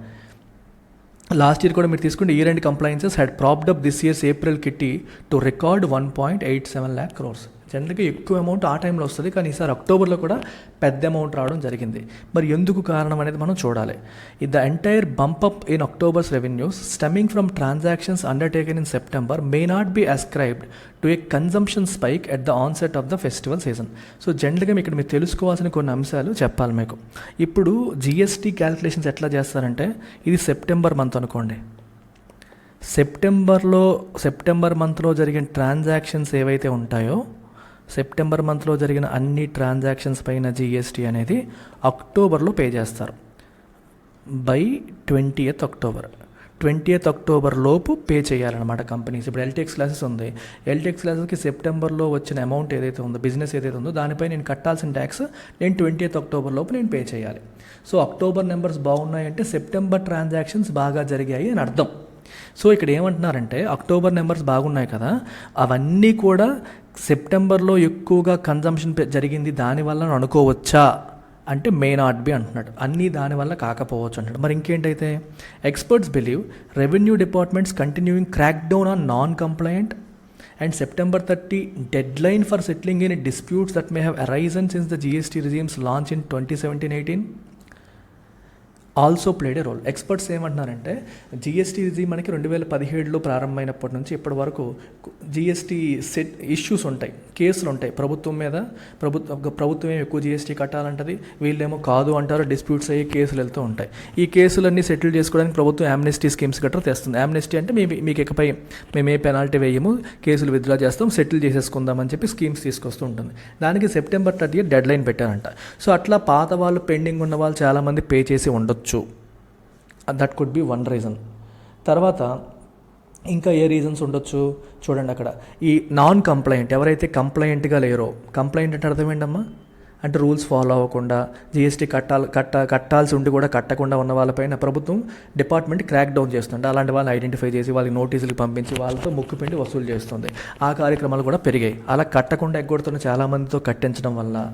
లాస్ట్ ఇయర్ కూడా మీరు తీసుకుంటే year end compliances had propped up this year's April kitty to record 1.87 lakh crores. జనరల్గా ఎక్కువ అమౌంట్ ఆ టైంలో వస్తుంది, కానీ ఈసారి అక్టోబర్లో కూడా పెద్ద అమౌంట్ రావడం జరిగింది. మరి ఎందుకు కారణం అనేది మనం చూడాలి. The entire bump up in October's revenues stemming from transactions undertaken in September may not be ascribed to a consumption spike at the onset of the festival season. So జనరల్గా ఇక్కడ మీరు తెలుసుకోవాల్సిన కొన్ని అంశాలు చెప్పాలి మీకు. ఇప్పుడు జిఎస్టీ క్యాలిక్యులేషన్స్ ఎట్లా చేస్తారంటే, ఇది సెప్టెంబర్ మంత్ అనుకోండి. సెప్టెంబర్ మంత్లో జరిగిన ట్రాన్సాక్షన్స్ ఏవైతే ఉంటాయో, సెప్టెంబర్ మంత్లో జరిగిన అన్ని ట్రాన్సాక్షన్స్ పైన జిఎస్టీ అనేది అక్టోబర్లో పే చేస్తారు. బై 20th అక్టోబర్ లోపు పే చేయాలన్నమాట కంపెనీస్. ఇప్పుడు ఎల్టీఎక్స్ క్లాసెస్ ఉంది, ఎల్టీఎక్స్ క్లాసెస్కి సెప్టెంబర్లో వచ్చిన అమౌంట్ ఏదైతే ఉందో, బిజినెస్ ఏదైతే ఉందో దానిపై నేను కట్టాల్సిన ట్యాక్స్ నేను 20th అక్టోబర్ లోపు నేను పే చేయాలి. సో అక్టోబర్ నెంబర్స్ బాగున్నాయంటే సెప్టెంబర్ ట్రాన్సాక్షన్స్ బాగా జరిగాయి అని అర్థం. సో ఇక్కడ ఏమంటున్నారంటే, అక్టోబర్ నెంబర్స్ బాగున్నాయి కదా, అవన్నీ కూడా సెప్టెంబర్లో ఎక్కువగా కన్జంప్షన్ జరిగింది దానివల్ల అనుకోవచ్చా అంటే మే నాట్ బి అంటున్నాడు. అన్నీ దానివల్ల కాకపోవచ్చు అంటాడు. మరి ఇంకేంటైతే, experts believe revenue department's continuing crack down on non compliant and September 30 deadline for settling any disputes that may have arisen since the GST regime's launch in 2017-18 also played a role. Experts ఏమంటున్నారంటే, జిఎస్టీ మనకి 2017లో ప్రారంభమైనప్పటి నుంచి ఇప్పటి వరకు జిఎస్టీ ఇష్యూస్ ఉంటాయి, కేసులు ఉంటాయి ప్రభుత్వం మీద. ప్రభుత్వం ఎక్కువ జిఎస్టీ కట్టాలంటది, వీళ్ళేమో కాదు అంటారు, డిస్ప్యూట్స్ అయ్యి కేసులు వెళ్తూ ఉంటాయి. ఈ కేసులన్నీ సెటిల్ చేసుకోవడానికి ప్రభుత్వం యామ్నెస్టీ స్కీమ్స్ గట్రా తెస్తుంది. యామ్నెస్టీ అంటే మీకు ఇకపై మేము ఏ పెనాల్టీ వేయము, కేసులు విత్డ్రా చేస్తాం, సెటిల్ చేసేసుకుందామని చెప్పి స్కీమ్స్ తీసుకొస్తూ ఉంటుంది. దానికి September 30 డెడ్ లైన్ పెట్టారంట. సో అట్లా పాత వాళ్ళు, పెండింగ్ ఉన్న వాళ్ళు చాలామంది పే చేసి ఉండొచ్చు. That could be one reason. తర్వాత ఇంకా ఏ రీజన్స్ ఉండొచ్చు చూడండి. అక్కడ ఈ నాన్ కంప్లైంట్ ఎవరైతే కంప్లైంట్గా లేరో, కంప్లైంట్ అంటే అర్థం ఏంటమ్మా అంటే రూల్స్ ఫాలో అవ్వకుండా, జిఎస్టీ కట్టాల్సి ఉండి కూడా కట్టకుండా ఉన్న వాళ్ళపైన ప్రభుత్వం డిపార్ట్మెంట్ క్రాక్ డౌన్ చేస్తుంది. అలాంటి వాళ్ళని ఐడెంటిఫై చేసి వాళ్ళకి నోటీసులు పంపించి వాళ్ళతో ముక్కుపిండి వసూలు చేస్తుంది. ఆ కార్యక్రమాలు కూడా పెరిగాయి. అలా కట్టకుండా ఎగ్గొడుతున్న చాలామందితో కట్టించడం వల్ల,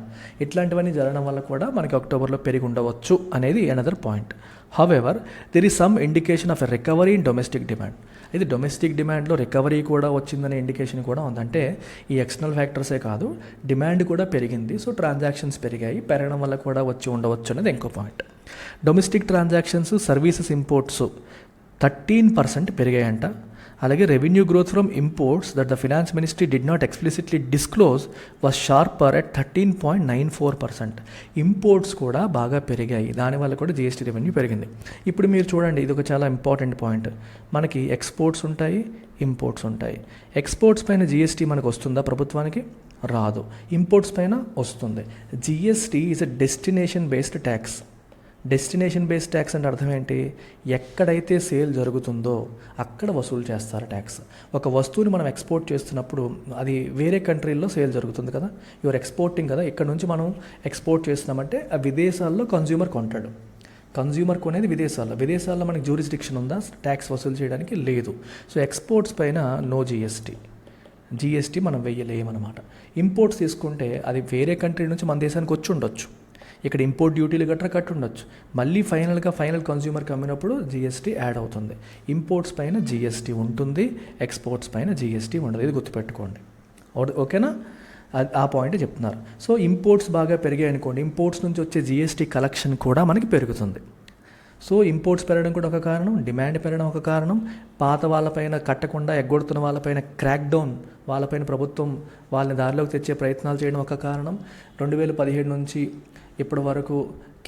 ఇట్లాంటివన్నీ జరగడం వల్ల కూడా మనకి అక్టోబర్లో పెరిగి ఉండవచ్చు అనేది another point. However there is some indication of a recovery in domestic demand. ఇది డొమెస్టిక్ డిమాండ్లో రికవరీ కూడా వచ్చిందనే ఇండికేషన్ కూడా ఉంది. అంటే ఈ ఎక్స్టర్నల్ ఫ్యాక్టర్సే కాదు, డిమాండ్ కూడా పెరిగింది. సో ట్రాన్సాక్షన్స్ పెరిగాయి, పెరగడం వల్ల కూడా వచ్చి ఉండవచ్చు అనేది ఇంకో point. Domestic transactions, services imports 13% పెరిగాయంట. అలాగే revenue growth from imports that the finance ministry did not explicitly disclose was sharper at 13.94%. Imports కూడా బాగా పెరిగాయి, దానివల్ల కూడా జిఎస్టీ రెవెన్యూ పెరిగింది. ఇప్పుడు మీరు చూడండి, ఇది ఒక చాలా ఇంపార్టెంట్ పాయింట్. మనకి ఎక్స్పోర్ట్స్ ఉంటాయి, ఇంపోర్ట్స్ ఉంటాయి. ఎక్స్పోర్ట్స్ పైన జిఎస్టీ మనకు వస్తుందా ప్రభుత్వానికి? రాదు. ఇంపోర్ట్స్ పైన వస్తుంది. GST is a destination based tax. Destination based tax అంటే అర్థం ఏంటి? ఎక్కడైతే సేల్ జరుగుతుందో అక్కడ వసూలు చేస్తారు ట్యాక్స్. ఒక వస్తువుని మనం ఎక్స్పోర్ట్ చేస్తున్నప్పుడు అది వేరే కంట్రీల్లో సేల్ జరుగుతుంది కదా, యువర్ ఎక్స్పోర్టింగ్ కదా, ఇక్కడ నుంచి మనం ఎక్స్పోర్ట్ చేస్తున్నామంటే ఆ విదేశాల్లో కన్జ్యూమర్ కొంటాడు. కన్జ్యూమర్ కొనేది విదేశాల్లో మనకి జ్యూరిస్డిక్షన్ ఉందా ట్యాక్స్ వసూలు చేయడానికి? లేదు. సో ఎక్స్పోర్ట్స్ పైన నో జిఎస్టీ మనం వెయ్యలేమన్నమాట. ఇంపోర్ట్స్ తీసుకుంటే అది వేరే కంట్రీ నుంచి మన దేశానికి వచ్చి ఉండొచ్చు, ఇక్కడ ఇంపోర్ట్ డ్యూటీలు గట్రా కట్టి ఉండొచ్చు. మళ్ళీ ఫైనల్ కన్జ్యూమర్కి అమ్మినప్పుడు జిఎస్టీ యాడ్ అవుతుంది. ఇంపోర్ట్స్ పైన జిఎస్టీ ఉంటుంది, ఎక్స్పోర్ట్స్ పైన జిఎస్టీ ఉండదు. ఇది గుర్తుపెట్టుకోండి, ఓకేనా? ఆ పాయింట్ చెప్తున్నారు. సో ఇంపోర్ట్స్ బాగా పెరిగాయి అనుకోండి, ఇంపోర్ట్స్ నుంచి వచ్చే జిఎస్టీ కలెక్షన్ కూడా మనకి పెరుగుతుంది. సో ఇంపోర్ట్స్ పెరగడం కూడా ఒక కారణం, డిమాండ్ పెరగడం ఒక కారణం, పాత వాళ్ళపైన కట్టకుండా ఎగ్గొడుతున్న వాళ్ళపైన క్రాక్ డౌన్, వాళ్ళపైన ప్రభుత్వం వాళ్ళని దారిలోకి తెచ్చే ప్రయత్నాలు చేయడం ఒక కారణం. 2017 నుంచి ఇప్పటి వరకు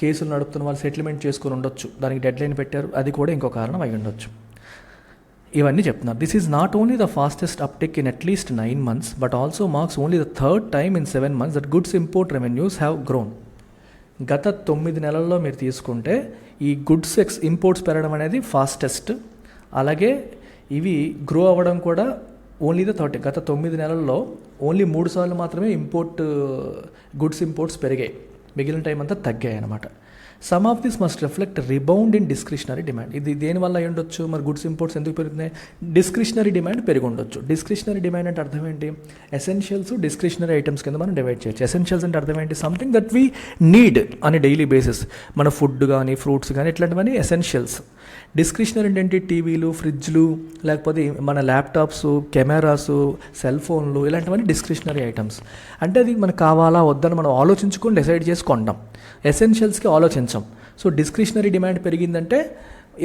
కేసులు నడుపుతున్న వాళ్ళు సెటిల్మెంట్ చేసుకుని ఉండొచ్చు, దానికి డెడ్ లైన్ పెట్టారు, అది కూడా ఇంకో కారణం అయి ఉండొచ్చు. ఇవన్నీ చెప్తున్నారు. This is not only the fastest uptake in at least 9 months but also marks only the third time in 7 months that goods import revenues have grown. గత 9 నెలల్లో మీరు తీసుకుంటే ఈ గుడ్స్ ఇంపోర్ట్స్ పెరగడం అనేది ఫాస్టెస్ట్, అలాగే ఇవి గ్రో అవ్వడం కూడా ఓన్లీ ద థర్డ్. గత 9 నెలల్లో ఓన్లీ 3 సార్లు మాత్రమే గుడ్స్ ఇంపోర్ట్స్ పెరిగాయి, మిగిలిన టైం అంతా తగ్గాయి అన్నమాట. Some of this must reflect rebound in discretionary demand. ఇది దేనివల్ల అయి ఉండొచ్చు? మరి గుడ్స్ ఇంపోర్ట్స్ ఎందుకు పెరుగుతున్నాయి? డిస్క్రిషనరీ డిమాండ్ పెరిగి ఉండొచ్చు. డిస్క్రిషనరీ డిమాండ్ అంటే అర్థం ఏంటి? ఎసెన్షియల్స్, డిస్క్రిషనరీ ఐటమ్స్ కింద మనం డివైడ్ చేయొచ్చు. ఎసెన్షియల్స్ అంటే అర్థం ఏంటి? సంథింగ్ దట్ వీ నీడ్ అని డైలీ బేసిస్, మన ఫుడ్ కానీ ఫ్రూట్స్ కానీ ఇట్లాంటివన్నీ ఎసెన్షియల్స్. డిస్క్రిషనరీ ఏంటి? టీవీలు, ఫ్రిడ్జ్లు, లేకపోతే మన ల్యాప్టాప్స్, కెమెరాస్, సెల్ ఫోన్లు, ఇలాంటివన్నీ డిస్క్రిషనరీ ఐటమ్స్. అంటే అది మనకు కావాలా వద్దని మనం ఆలోచించుకొని డిసైడ్ చేసి కొంటాం. ఎసెన్షియల్స్కి ఆలోచించాం. సో డిస్క్రిషనరీ డిమాండ్ పెరిగిందంటే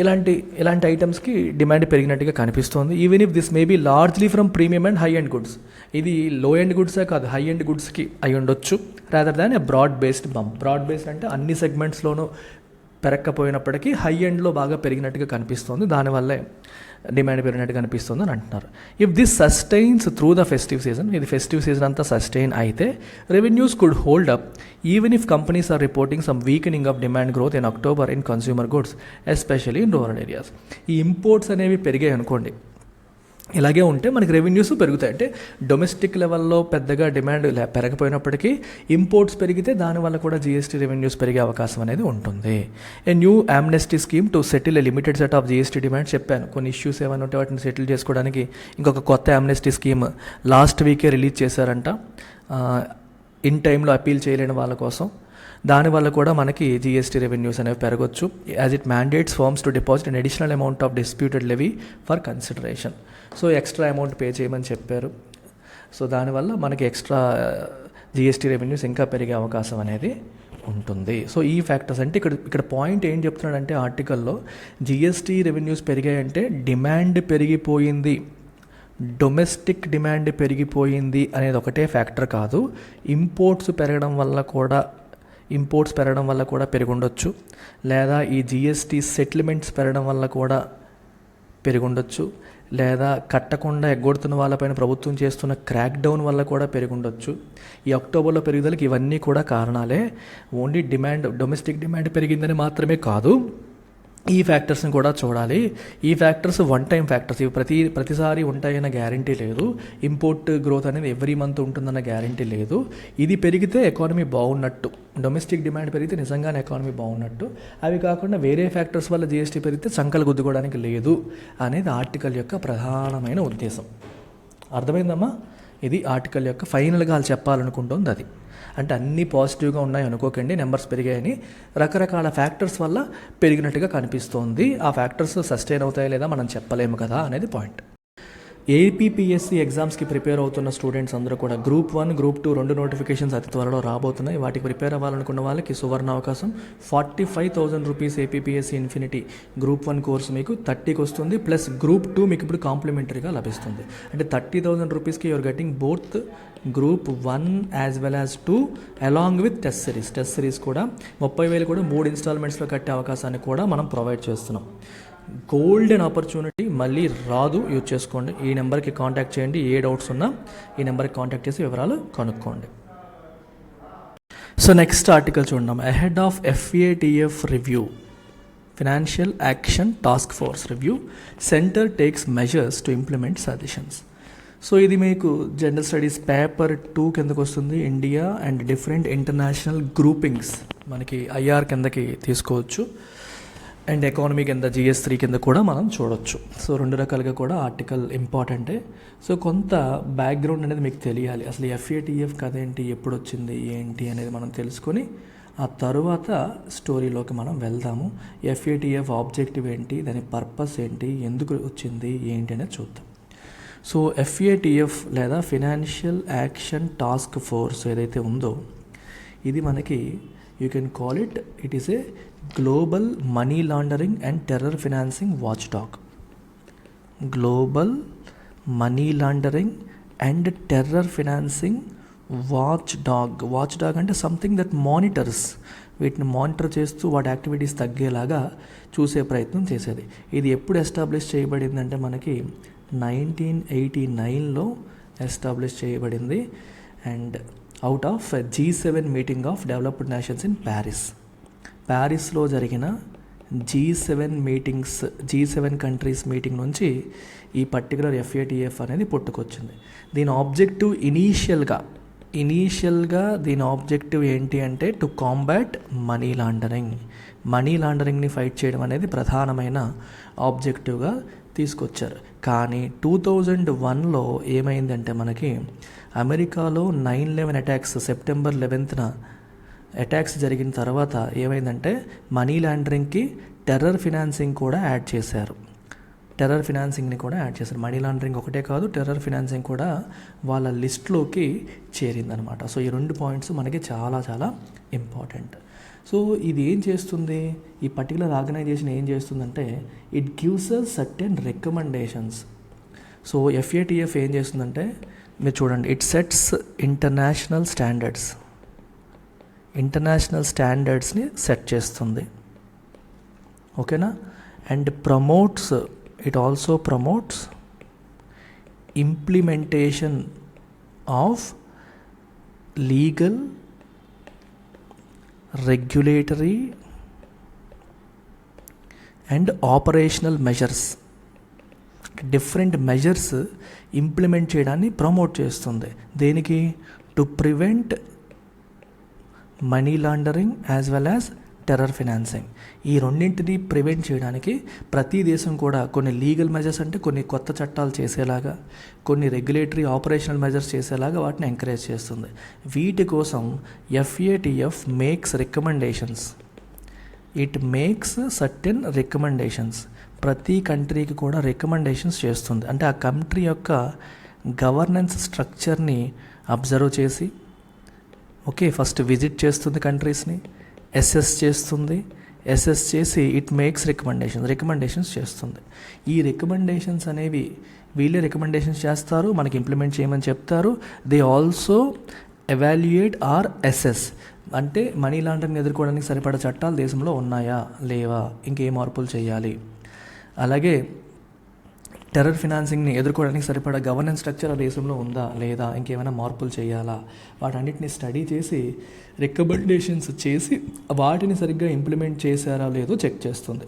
ఇలాంటి ఐటమ్స్కి డిమాండ్ పెరిగినట్టుగా కనిపిస్తుంది. Even if this may be largely from premium and high end goods. ఇది లో ఎండ్ గుడ్సే కాదు, హై ఎండ్ గుడ్స్కి అయి ఉండొచ్చు, rather than a broad based bump. Broad based అంటే అన్ని సెగ్మెంట్స్లోనూ పెరగకపోయినప్పటికీ హై ఎండ్లో బాగా పెరిగినట్టుగా కనిపిస్తుంది, దానివల్లే డిమాండ్ పెరిగినట్టు కనిపిస్తుంది అని అంటున్నారు. If this sustains through the festive season, ఇది ఫెస్టివ్ సీజన్ అంతా సస్టైన్ అయితే revenues could hold up even if companies are reporting some weakening of demand growth in October in consumer goods especially in rural areas. ఈ ఇంపోర్ట్స్ అనేవి పెరిగాయి అనుకోండి, ఇలాగే ఉంటే మనకి రెవెన్యూస్ పెరుగుతాయి. అంటే డొమెస్టిక్ లెవెల్లో పెద్దగా డిమాండ్ పెరగపోయినప్పటికీ ఇంపోర్ట్స్ పెరిగితే దానివల్ల కూడా జిఎస్టీ రెవెన్యూస్ పెరిగే అవకాశం అనేది ఉంటుంది. A new Amnesty scheme to settle a limited set of GST demand. చెప్పాను కొన్ని ఇష్యూస్ ఏమైనా ఉంటే వాటిని సెటిల్ చేసుకోవడానికి ఇంకొక కొత్త ఆమ్నెస్టీ స్కీమ్ లాస్ట్ వీకే రిలీజ్ చేశారంట, ఇన్ టైంలో అపీల్ చేయలేని వాళ్ళ కోసం. దానివల్ల కూడా మనకి జిఎస్టీ రెవెన్యూస్ అనేవి పెరగవచ్చు. As it mandates firms to deposit an additional amount of disputed levy for consideration. So extra amount pay చేయమని చెప్పారు. సో దానివల్ల మనకి ఎక్స్ట్రా జిఎస్టీ రెవెన్యూస్ ఇంకా పెరిగే అవకాశం అనేది ఉంటుంది. సో ఈ ఫ్యాక్టర్స్ అంటే ఇక్కడ పాయింట్ ఏం చెప్తున్నాడంటే ఆర్టికల్లో, జిఎస్టీ రెవెన్యూస్ పెరిగాయంటే డిమాండ్ పెరిగిపోయింది, డొమెస్టిక్ డిమాండ్ పెరిగిపోయింది అనేది ఒకటే ఫ్యాక్టర్ కాదు, ఇంపోర్ట్స్ పెరగడం వల్ల కూడా పెరిగి ఉండొచ్చు, లేదా ఈ జిఎస్టీ సెటిల్మెంట్స్ పెరగడం వల్ల కూడా పెరిగి ఉండొచ్చు, లేదా కట్టకుండా ఎగ్గొడుతున్న వాళ్ళపైన ప్రభుత్వం చేస్తున్న క్రాక్ డౌన్ వల్ల కూడా పెరిగి ఉండొచ్చు. ఈ అక్టోబర్లో పెరుగుదలకి ఇవన్నీ కూడా కారణాలే. ఓన్లీ డొమెస్టిక్ డిమాండ్ పెరిగిందని మాత్రమే కాదు, ఈ ఫ్యాక్టర్స్ని కూడా చూడాలి. ఈ ఫ్యాక్టర్స్ వన్ టైం ఫ్యాక్టర్స్, ఇవి ప్రతిసారి ఉంటాయన్న గ్యారంటీ లేదు. ఇంపోర్ట్ గ్రోత్ అనేది ఎవ్రీ మంత్ ఉంటుందన్న గ్యారంటీ లేదు. ఇది పెరిగితే ఎకానమీ బాగున్నట్టు, డొమెస్టిక్ డిమాండ్ పెరిగితే నిజంగానే ఎకానమీ బాగున్నట్టు. అవి కాకుండా వేరే ఫ్యాక్టర్స్ వల్ల జిఎస్టీ పెరిగితే సంకలు గుద్దుకోవడానికి లేదు అనేది ఆర్టికల్ యొక్క ప్రధానమైన ఉద్దేశం. అర్థమైందమ్మా? ఇది ఆర్టికల్ యొక్క ఫైనల్గా వాళ్ళు చెప్పాలనుకుంటుంది అది. అంటే అన్నీ పాజిటివ్గా ఉన్నాయి అనుకోకండి, నెంబర్స్ పెరిగాయని. రకరకాల ఫ్యాక్టర్స్ వల్ల పెరిగినట్టుగా కనిపిస్తోంది. ఆ ఫ్యాక్టర్స్ సస్టైన్ అవుతాయా లేదా మనం చెప్పలేము కదా అనేది పాయింట్. ఏపీపీఎస్సీ ఎగ్జామ్స్కి ప్రిపేర్ అవుతున్న స్టూడెంట్స్ అందరూ కూడా గ్రూప్ 1, గ్రూప్ 2 2 నోటిఫికేషన్స్ అతి త్వరలో రాబోతున్నాయి. వాటికి ప్రిపేర్ అవ్వాలనుకున్న వాళ్ళకి సువర్ణ అవకాశం. 45,000 rupees APPSC infinity group 1 course మీకు 30కి వస్తుంది, ప్లస్ గ్రూప్ 2 మీకు ఇప్పుడు కాంప్లిమెంటరీగా లభిస్తుంది. అంటే 30,000 రూపీస్కి you're getting both group 1 as well as 2 along with test series కూడా 30,000 కూడా 3 ఇన్స్టాల్మెంట్స్లో కట్టే అవకాశాన్ని కూడా మనం ప్రొవైడ్ చేస్తున్నాం. గోల్డెన్ ఆపర్చునిటీ మళ్ళీ రాదు, యూజ్ చేసుకోండి. ఈ నెంబర్కి కాంటాక్ట్ చేయండి, ఏ డౌట్స్ ఉన్నా ఈ నెంబర్కి కాంటాక్ట్ చేసి వివరాలు కనుక్కోండి. సో నెక్స్ట్ ఆర్టికల్ చూద్దాం. Ahead of FATF review, financial action task force review, centre takes measures to implement suggestions. So ఇది మీకు జనరల్ స్టడీస్ పేపర్ 2 కిందకు వస్తుంది. India and different international groupings మనకి IR కిందకి తీసుకోవచ్చు, అండ్ ఎకానమీ కింద GS3 కింద కూడా మనం చూడొచ్చు. సో 2 రకాలుగా కూడా ఆర్టికల్ ఇంపార్టెంటే. సో కొంత బ్యాక్గ్రౌండ్ అనేది మీకు తెలియాలి. అసలు FATF కథ ఏంటి, ఎప్పుడు వచ్చింది, ఏంటి అనేది మనం తెలుసుకొని ఆ తరువాత స్టోరీలోకి మనం వెళ్దాము. FATF ఆబ్జెక్టివ్ ఏంటి, దాని పర్పస్ ఏంటి, ఎందుకు వచ్చింది, ఏంటి అనేది చూద్దాం. సో FATF లేదా ఫినాన్షియల్ యాక్షన్ టాస్క్ ఫోర్స్ ఏదైతే ఉందో ఇది మనకి you can call it is a global money laundering and terror financing watch dog. Global money laundering and terror financing watch dog అంటే సంథింగ్ దట్ మానిటర్స్, వీటిని మానిటర్ చేస్తూ వాటి యాక్టివిటీస్ తగ్గేలాగా చూసే ప్రయత్నం చేసేది. ఇది ఎప్పుడు ఎస్టాబ్లిష్ చేయబడిందంటే మనకి 1989లో ఎస్టాబ్లిష్ చేయబడింది. And out of G7 meeting of developed nations in ప్యారిస్లో జరిగిన G7 కంట్రీస్ మీటింగ్ నుంచి ఈ పర్టికులర్ FATF అనేది పుట్టుకొచ్చింది. దీని ఆబ్జెక్టివ్ ఇనీషియల్గా దీని ఆబ్జెక్టివ్ ఏంటి అంటే టు కాంబాట్ మనీ లాండరింగ్ని ఫైట్ చేయడం అనేది ప్రధానమైన ఆబ్జెక్టివ్గా తీసుకొచ్చారు. కానీ 2001లో ఏమైందంటే మనకి అమెరికాలో 9/11 అటాక్స్, సెప్టెంబర్ 11న అటాక్స్ జరిగిన తర్వాత ఏమైందంటే మనీ లాండరింగ్కి టెర్రర్ ఫినాన్సింగ్ని కూడా యాడ్ చేశారు. మనీ లాండరింగ్ ఒకటే కాదు, టెర్రర్ ఫినాన్సింగ్ కూడా వాళ్ళ లిస్ట్లోకి చేరిందనమాట. సో ఈ 2 పాయింట్స్ మనకి చాలా చాలా ఇంపార్టెంట్. సో ఇది ఏం చేస్తుంది, ఈ పర్టికులర్ ఆర్గనైజేషన్ ఏం చేస్తుందంటే it gives us certain recommendations. So FATF ఏం చేస్తుందంటే మీరు చూడండి, ఇట్ సెట్స్ ఇంటర్నేషనల్ స్టాండర్డ్స్ని సెట్ చేస్తుంది, ఓకేనా. And it also promotes implementation of legal, regulatory and operational measures. Different measures implement చేయడాన్ని ప్రమోట్ చేస్తుంది. దేనికి? To prevent money laundering as well as terror financing. ఈ రెండింటిని ప్రివెంట్ చేయడానికి ప్రతి దేశం కూడా కొన్ని లీగల్ మెజర్స్ అంటే కొన్ని కొత్త చట్టాలు చేసేలాగా, కొన్ని రెగ్యులేటరీ ఆపరేషనల్ మెజర్స్ చేసేలాగా వాటిని ఎంకరేజ్ చేస్తుంది. వీటి కోసం FATF మేక్స్ సర్టెన్ రికమెండేషన్స్. ప్రతి కంట్రీకి కూడా రికమెండేషన్స్ చేస్తుంది. అంటే ఆ కంట్రీ యొక్క గవర్నెన్స్ స్ట్రక్చర్ని అబ్జర్వ్ చేసి, ఫస్ట్ విజిట్ చేస్తుంది కంట్రీస్ని, అసెస్ చేసి ఇట్ మేక్స్ రికమెండేషన్స్ చేస్తుంది. ఈ రికమెండేషన్స్ అనేవి వీళ్ళే రికమెండేషన్స్ చేస్తారు, మనకి ఇంప్లిమెంట్ చేయమని చెప్తారు. They also evaluate or assess, అంటే మనీ లాండరింగ్ ఎదుర్కోవడానికి సరిపడా చట్టాలు దేశంలో ఉన్నాయా లేవా, ఇంకే మార్పులు చేయాలి, అలాగే టెర్రర్ ఫినాన్సింగ్ని ఎదుర్కోవడానికి సరిపడా గవర్నెన్స్ స్ట్రక్చర్ ఆ దేశంలో ఉందా లేదా, ఇంకేమైనా మార్పులు చేయాలా, వాటన్నిటిని స్టడీ చేసి రికమెండేషన్స్ చేసి వాటిని సరిగ్గా ఇంప్లిమెంట్ చేశారా లేదో చెక్ చేస్తుంది.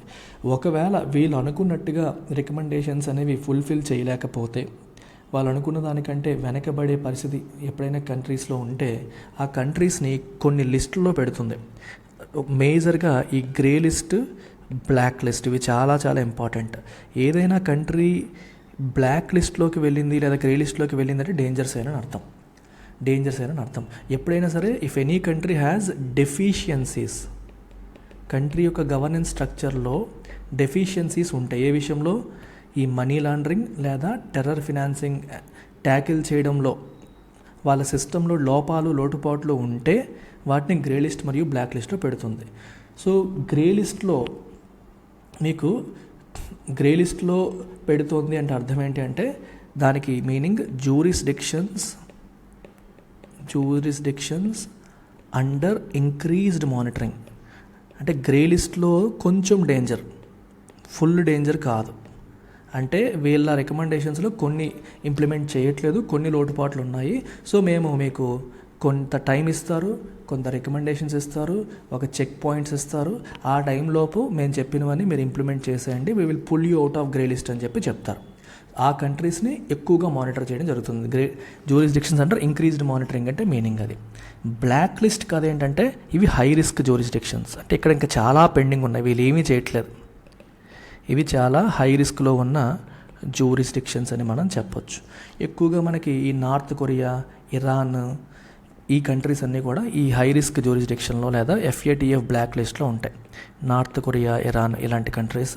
ఒకవేళ వీళ్ళు అనుకున్నట్టుగా రికమెండేషన్స్ అనేవి ఫుల్ఫిల్ చేయలేకపోతే, వాళ్ళు అనుకున్న దానికంటే వెనకబడే పరిస్థితి ఎప్పుడైనా కంట్రీస్లో ఉంటే ఆ కంట్రీస్ని కొన్ని లిస్టుల్లో పెడుతుంది. మేజర్గా ఈ గ్రే లిస్ట్, బ్లాక్ లిస్ట్, ఇవి చాలా చాలా ఇంపార్టెంట్. ఏదైనా కంట్రీ బ్లాక్ లిస్ట్లోకి వెళ్ళింది లేదా గ్రే లిస్ట్లోకి వెళ్ళిందంటే డేంజర్స్ అయిన అర్థం. ఎప్పుడైనా సరే if any country has deficiencies, country యొక్క గవర్నెన్స్ స్ట్రక్చర్లో డెఫిషియన్సీస్ ఉంటాయి. ఏ విషయంలో? ఈ మనీ లాండరింగ్ లేదా టెర్రర్ ఫినాన్సింగ్ ట్యాకిల్ చేయడంలో వాళ్ళ సిస్టంలో లోటుపాట్లు ఉంటే వాటిని గ్రే లిస్ట్ మరియు బ్లాక్ లిస్ట్లో పెడుతుంది. సో గ్రే లిస్ట్లో పెడుతోంది అంటే అర్థం ఏంటి అంటే దానికి మీనింగ్ జ్యూరిస్డిక్షన్స్ అండర్ ఇంక్రీజ్డ్ మానిటరింగ్. అంటే గ్రే లిస్ట్లో కొంచెం డేంజర్, ఫుల్ డేంజర్ కాదు. అంటే వీళ్ళ రికమెండేషన్స్లో కొన్ని ఇంప్లిమెంట్ చేయట్లేదు, కొన్ని లోటుపాట్లు ఉన్నాయి. సో మేము మీకు కొంత టైం ఇస్తారు, కొంత రికమెండేషన్స్ ఇస్తారు, ఒక చెక్ పాయింట్స్ ఇస్తారు. ఆ టైంలోపు మేము చెప్పినవన్నీ మీరు ఇంప్లిమెంట్ చేసేయండి, we will pull you out of grey list అని చెప్తారు. ఆ కంట్రీస్ని ఎక్కువగా మానిటర్ చేయడం జరుగుతుంది. జ్యూరిస్డిక్షన్స్ అంటారు ఇంక్రీజ్డ్ మానిటరింగ్ అంటే మీనింగ్ అది. బ్లాక్ లిస్ట్ కథ ఏంటంటే ఇవి హై రిస్క్ జ్యూరిస్డిక్షన్స్, అంటే ఇక్కడ ఇంకా చాలా పెండింగ్ ఉన్నాయి, వీళ్ళు ఏమీ చేయట్లేదు. ఇవి చాలా హై రిస్క్లో ఉన్న జ్యూరిస్డిక్షన్స్ అని మనం చెప్పొచ్చు. ఎక్కువగా మనకి ఈ నార్త్ కొరియా, ఇరాన్, ఈ కంట్రీస్ అన్నీ కూడా ఈ హై రిస్క్ జ్యూరిస్డిక్షన్లో లేదా FATF బ్లాక్ లిస్ట్లో ఉంటాయి. నార్త్ కొరియా, ఇరాన్ ఇలాంటి కంట్రీస్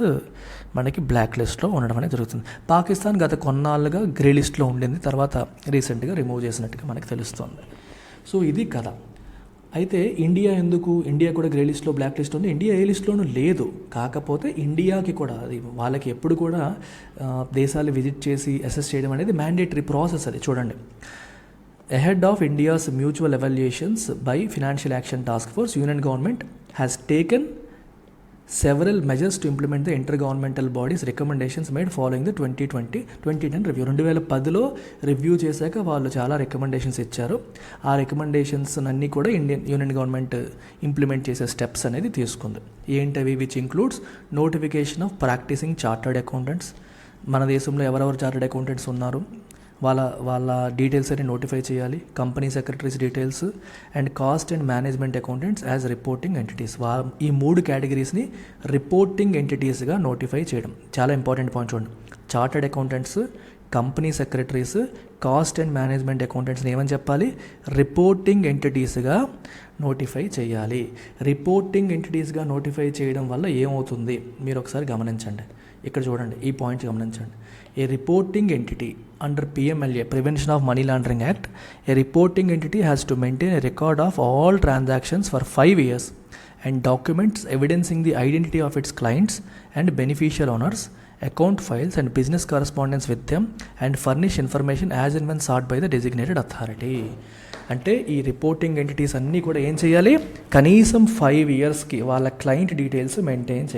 మనకి బ్లాక్ లిస్ట్లో ఉండడం అనేది జరుగుతుంది. పాకిస్తాన్ గత కొన్నాళ్ళుగా గ్రే లిస్ట్లో ఉండింది, తర్వాత రీసెంట్గా రిమూవ్ చేసినట్టుగా మనకి తెలుస్తుంది. సో ఇది కథ. అయితే ఇండియా కూడా గ్రే లిస్ట్లో బ్లాక్ లిస్ట్ ఉంది. ఇండియా ఏ లిస్ట్లోనూ లేదు. కాకపోతే ఇండియాకి కూడా అది వాళ్ళకి ఎప్పుడు కూడా దేశాలు విజిట్ చేసి అసెస్ చేయడం అనేది మ్యాండేటరీ ప్రాసెస్. అది చూడండి, ahead of India's mutual evaluations by Financial Action Task Force, Union Government has taken several measures to implement the intergovernmental bodies recommendations made following the 2010 review. 2010లో రివ్యూ చేశాక వాళ్ళు చాలా రికమెండేషన్స్ ఇచ్చారు. ఆ రికమెండేషన్స్ అన్నీ కూడా యూనియన్ గవర్నమెంట్ ఇంప్లిమెంట్ చేసే స్టెప్స్ అనేది తీసుకుంది. ఏంటవి? Which includes notification of practicing chartered accountants. మన దేశంలో ఎవరెవరు చార్టర్డ్ అకౌంటెంట్స్ ఉన్నారు వాళ్ళ డీటెయిల్స్ అని నోటిఫై చేయాలి. Company secretaries details and cost and management accountants as reporting entities. ఈ 3 కేటగిరీస్ని రిపోర్టింగ్ ఎంటిటీస్గా నోటిఫై చేయడం చాలా ఇంపార్టెంట్ పాయింట్. చూడండి, chartered accountants, company secretaries, cost and management అకౌంటెంట్స్ని ఏమని చెప్పాలి? రిపోర్టింగ్ ఎంటిటీస్గా నోటిఫై చేయాలి. రిపోర్టింగ్ ఎంటిటీస్గా నోటిఫై చేయడం వల్ల ఏమవుతుంది మీరు ఒకసారి గమనించండి. ఇక్కడ చూడండి, ఈ పాయింట్ గమనించండి. A reporting entity under PMLA, Prevention of Money Laundering Act, a reporting entity has to maintain a record of all transactions for 5 years and documents evidencing the identity of its clients and beneficial owners, account files and business correspondence with them, and furnish information as and when sought by the designated authority. అంటే ఈ రిపోర్టింగ్ ఎంటిటీస్ అన్నీ కూడా ఏం చేయాలి? కనీసం 5 ఇయర్స్కి వాళ్ళ క్లయింట్ డీటెయిల్స్ మెయింటైన్